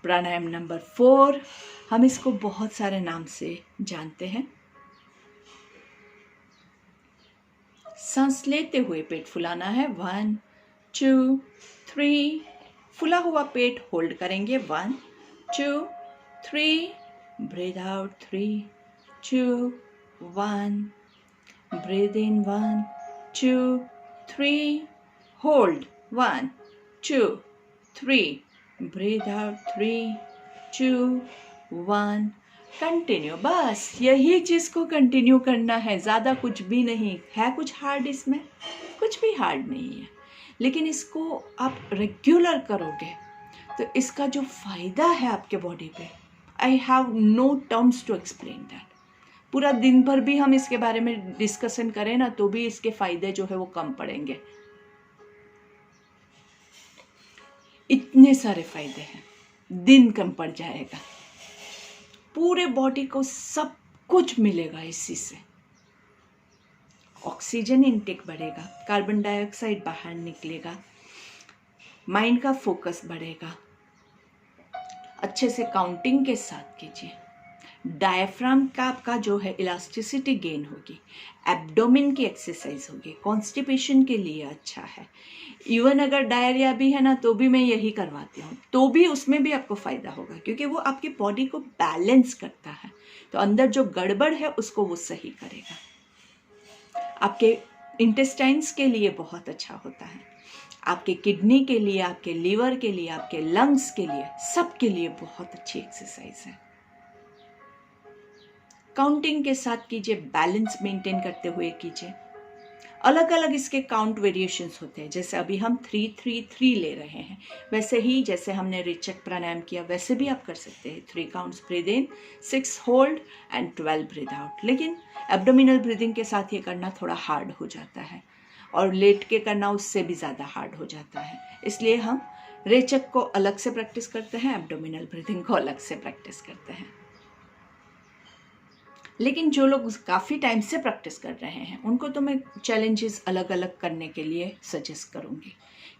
प्राणायाम नंबर 4। हम इसको बहुत सारे नाम से जानते हैं। सांस लेते हुए पेट फुलाना है। 1 2 3। फुला हुआ पेट होल्ड करेंगे। 1 2 3। Breathe out. 3 2 1। Breathe in. 1 2 3। Hold. 1 2 3। Breathe out. 3 2 1। Continue. बस यही चीज को कंटिन्यू करना है, ज्यादा कुछ भी नहीं है। कुछ हार्ड इसमें? कुछ भी हार्ड नहीं है, लेकिन इसको आप रेगुलर करोगे तो इसका जो फायदा है आपके बॉडी पे, I have no terms to explain that. पूरा दिन भर भी हम इसके बारे में डिस्कशन करें ना तो भी इसके फायदे जो है वो कम पड़ेंगे। इतने सारे फायदे हैं, दिन कम पड़ जाएगा। पूरे बॉडी को सब कुछ मिलेगा इसी से। ऑक्सीजन इनटेक बढ़ेगा, कार्बन डाइऑक्साइड बाहर निकलेगा, माइंड का फोकस बढ़ेगा। अच्छे से काउंटिंग के साथ कीजिए। डायफ्राम का आपका जो है इलास्टिसिटी गेन होगी, एब्डोमिन की एक्सरसाइज होगी, कॉन्स्टिपेशन के लिए अच्छा है। इवन अगर डायरिया भी है ना तो भी मैं यही करवाती हूँ, तो भी उसमें भी आपको फायदा होगा, क्योंकि वो आपकी बॉडी को बैलेंस करता है। तो अंदर जो गड़बड़ है उसको वो सही करेगा। आपके इंटेस्टाइन्स के लिए बहुत अच्छा होता है, आपके किडनी के लिए, आपके लीवर के लिए, आपके लंग्स के लिए, सबके लिए बहुत अच्छी एक्सरसाइज है। काउंटिंग के साथ कीजिए, बैलेंस मेंटेन करते हुए कीजिए। अलग अलग इसके काउंट वेरिएशंस होते हैं। जैसे अभी हम 3-3-3 ले रहे हैं, वैसे ही जैसे हमने रेचक प्राणायाम किया वैसे भी आप कर सकते हैं। 3 counts breathe in, 6 hold and 12 breathe out. लेकिन एब्डोमिनल ब्रीदिंग के साथ ये करना थोड़ा हार्ड हो जाता है, और लेट के करना उससे भी ज़्यादा हार्ड हो जाता है। इसलिए हम रेचक को अलग से प्रैक्टिस करते हैं, एब्डोमिनल ब्रीदिंग को अलग से प्रैक्टिस करते हैं। लेकिन जो लोग काफ़ी टाइम से प्रैक्टिस कर रहे हैं उनको तो मैं चैलेंजेस अलग अलग करने के लिए सजेस्ट करूँगी,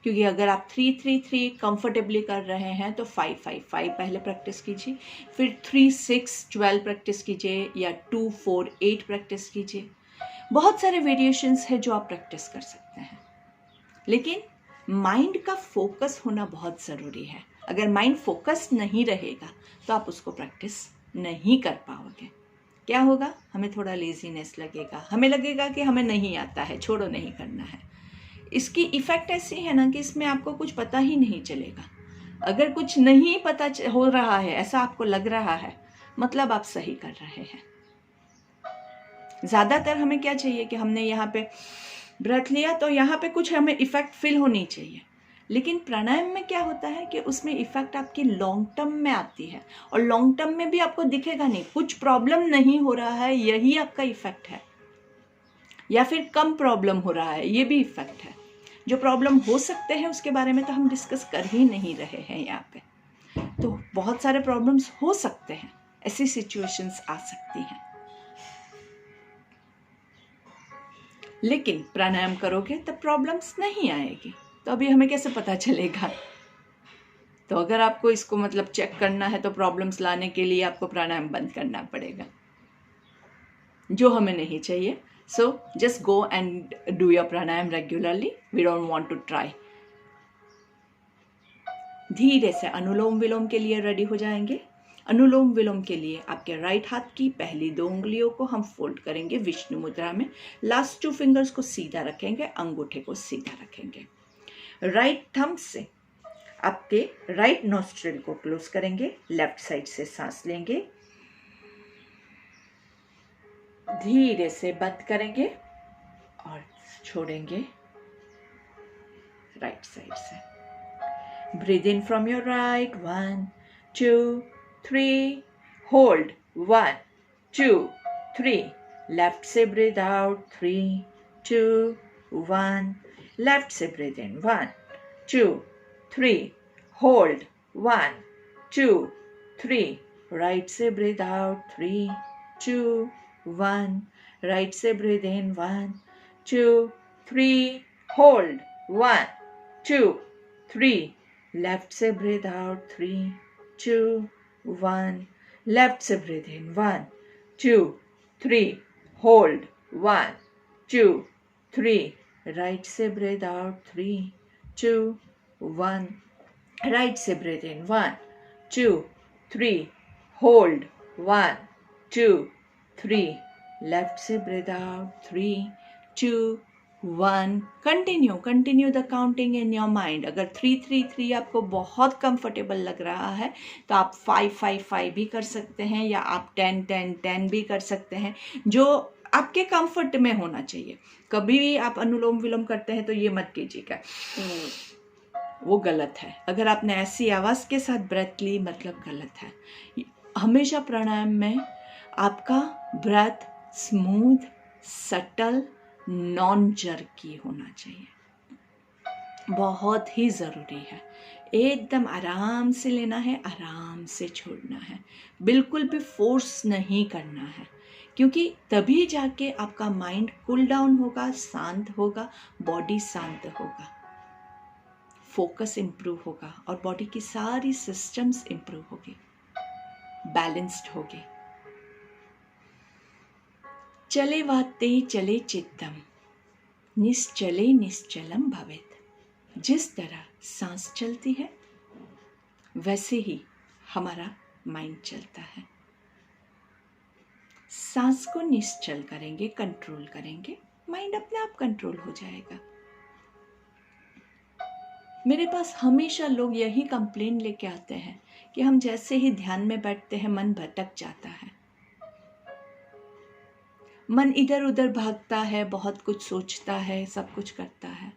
क्योंकि अगर आप 3-3-3 कंफर्टेबली कर रहे हैं तो 5-5-5 पहले प्रैक्टिस कीजिए, फिर 3-6-12 प्रैक्टिस कीजिए, या 2-4-8 प्रैक्टिस कीजिए। बहुत सारे वेरिएशंस है जो आप प्रैक्टिस कर सकते हैं, लेकिन माइंड का फोकस होना बहुत ज़रूरी है। अगर माइंड फोकस नहीं रहेगा तो आप उसको प्रैक्टिस नहीं कर पाओगे। क्या होगा? हमें थोड़ा लेजीनेस लगेगा, हमें लगेगा कि हमें नहीं आता है, छोड़ो, नहीं करना है। इसकी इफ़ेक्ट ऐसी है ना कि इसमें आपको कुछ पता ही नहीं चलेगा। अगर कुछ नहीं पता हो रहा है, ऐसा आपको लग रहा है, मतलब आप सही कर रहे हैं। ज़्यादातर हमें क्या चाहिए कि हमने यहाँ पे ब्रेथ लिया तो यहाँ पे कुछ हमें इफ़ेक्ट फील होनी चाहिए, लेकिन प्राणायाम में क्या होता है कि उसमें इफ़ेक्ट आपकी लॉन्ग टर्म में आती है, और लॉन्ग टर्म में भी आपको दिखेगा नहीं, कुछ प्रॉब्लम नहीं हो रहा है, यही आपका इफ़ेक्ट है, या फिर कम प्रॉब्लम हो रहा है, ये भी इफ़ेक्ट है। जो प्रॉब्लम हो सकते हैं उसके बारे में तो हम डिस्कस कर ही नहीं रहे हैं यहाँ पे। तो बहुत सारे प्रॉब्लम्स हो सकते हैं, ऐसी सिचुएशंस आ सकती हैं, लेकिन प्राणायाम करोगे तब प्रॉब्लम्स नहीं आएगी। तो अभी हमें कैसे पता चलेगा? तो अगर आपको इसको मतलब चेक करना है तो प्रॉब्लम्स लाने के लिए आपको प्राणायाम बंद करना पड़ेगा, जो हमें नहीं चाहिए। So just go and do your pranayama regularly, we don't want to try. धीरे से अनुलोम विलोम के लिए रेडी हो जाएंगे। अनुलोम विलोम के लिए आपके राइट हाथ की पहली 2 उंगलियों को हम फोल्ड करेंगे विष्णु मुद्रा में। लास्ट 2 फिंगर्स को सीधा रखेंगे, अंगूठे को सीधा रखेंगे। राइट थंब से आपके राइट नोस्ट्रिल को क्लोज करेंगे, लेफ्ट साइड से सांस लेंगे, धीरे से बंद करेंगे और छोड़ेंगे। राइट साइड से. Breathe in from your right. 1 2 3. Hold. 1 2 3. Left से ब्रीद आउट. 3 2 1. लेफ्ट से ब्रीद इन. 1 2 3. होल्ड. 1 2 3. राइट से ब्रीद आउट. 3 2 1. राइट से ब्रीद इन. 1 2 3. होल्ड. 1 2 3. लेफ्ट से ब्रीद आउट. 3 2 1. लेफ्ट से ब्रीद इन. 1 2 3. होल्ड. 1 2 3. राइट से ब्रीद आउट. 3 2 1. राइट से breathe in. 1 2 3. Hold. 1 2 3. Left से breathe out. 3 2 1. Continue the counting in your mind. अगर 3 3 3 आपको बहुत कंफर्टेबल लग रहा है तो आप 5 5 5 भी कर सकते हैं, या आप 10 10 10 भी कर सकते हैं, जो आपके कंफर्ट में होना चाहिए. कभी भी आप अनुलोम विलोम करते हैं तो ये मत कीजिएगा, वो गलत है. अगर आपने ऐसी आवाज़ के साथ ब्रेथ ली मतलब गलत है. हमेशा प्राणायाम में आपका breath smooth, subtle, non jerky होना चाहिए. बहुत ही ज़रूरी है. एकदम आराम से लेना है, आराम से छोड़ना है. बिल्कुल भी फोर्स नहीं करना है, क्योंकि तभी जाके आपका माइंड कूल डाउन होगा, शांत होगा, बॉडी शांत होगा, फोकस इम्प्रूव होगा और बॉडी की सारी सिस्टम्स इम्प्रूव होगी, बैलेंस्ड होगी. चले वाते चले चित्तम, निश्चले निश्चलम भवेत्. जिस तरह सांस चलती है वैसे ही हमारा माइंड चलता है. सांस को निश्चल करेंगे, कंट्रोल करेंगे, माइंड अपने आप कंट्रोल हो जाएगा. मेरे पास हमेशा लोग यही कंप्लेन लेके आते हैं कि हम जैसे ही ध्यान में बैठते हैं मन भटक जाता है, मन इधर उधर भागता है, बहुत कुछ सोचता है, सब कुछ करता है.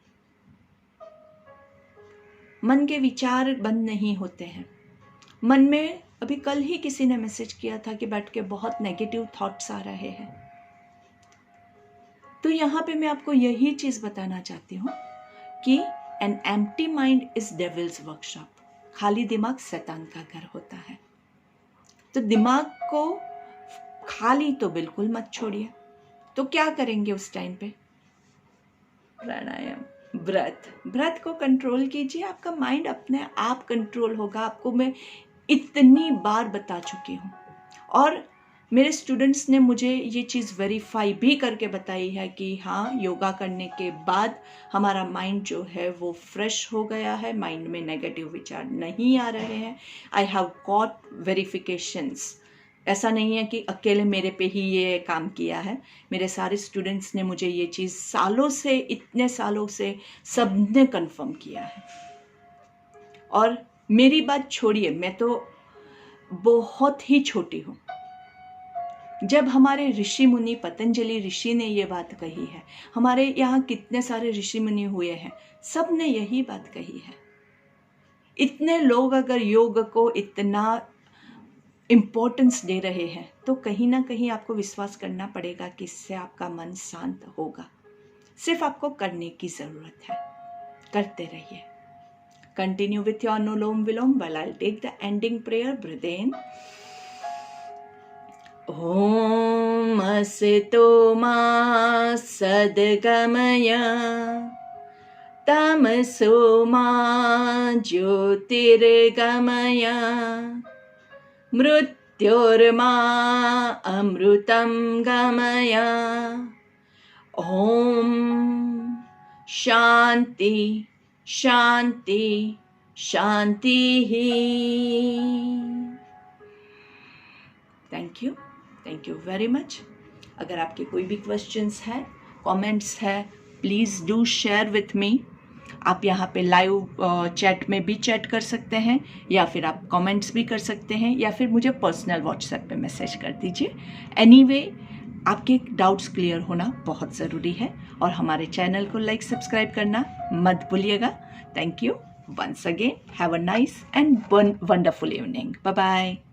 मन के विचार बंद नहीं होते हैं. मन में अभी कल ही किसी ने मैसेज किया था कि बैठ के बहुत नेगेटिव थॉट्स आ रहे हैं. तो यहाँ पे मैं आपको यही चीज़ बताना चाहती हूँ कि an empty mind is devils workshop. खाली दिमाग शैतान का घर होता है. तो दिमाग को खाली तो बिल्कुल मत छोड़िए. तो क्या करेंगे उस टाइम पे? प्राणायाम, ब्रेथ को कंट्रोल कीजिए. आपका माइंड अपने आप कंट्रोल होगा. आपको मैं इतनी बार बता चुकी हूँ और मेरे स्टूडेंट्स ने मुझे ये चीज़ वेरीफाई भी करके बताई है कि हाँ, योगा करने के बाद हमारा माइंड जो है वो फ्रेश हो गया है, माइंड में नेगेटिव विचार नहीं आ रहे हैं. I have got verifications. ऐसा नहीं है कि अकेले मेरे पे ही ये काम किया है. मेरे सारे स्टूडेंट्स ने मुझे ये चीज़ सालों से, इतने सालों से सबने कंफर्म किया है. और मेरी बात छोड़िए, मैं तो बहुत ही छोटी हूँ. जब हमारे ऋषि मुनि, पतंजलि ऋषि ने ये बात कही है, हमारे यहाँ कितने सारे ऋषि मुनि हुए हैं, सब ने यही बात कही है. इतने लोग अगर योग को इतना इम्पोर्टेंस दे रहे हैं तो कहीं ना कहीं आपको विश्वास करना पड़ेगा कि इससे आपका मन शांत होगा. सिर्फ आपको करने की ज़रूरत है. करते रहिए. Continue with your anulom vilom while I take the ending prayer. Breathe in. ओम असतो मा सद्गमय, तमसो मा ज्योतिर्गमय, मृत्योर्मा अमृतं गमय. ओम शांति शांति शांति ही. Thank you very much. अगर आपके कोई भी क्वेश्चंस हैं, कमेंट्स है, please do share with me. आप यहाँ पे लाइव चैट में भी चैट कर सकते हैं, या फिर आप कमेंट्स भी कर सकते हैं, या फिर मुझे पर्सनल व्हाट्सएप पे मैसेज कर दीजिए. एनीवे, आपके डाउट्स क्लियर होना बहुत ज़रूरी है और हमारे चैनल को लाइक सब्सक्राइब करना मत भूलिएगा। Thank you once again. Have a nice and wonderful evening. Bye bye.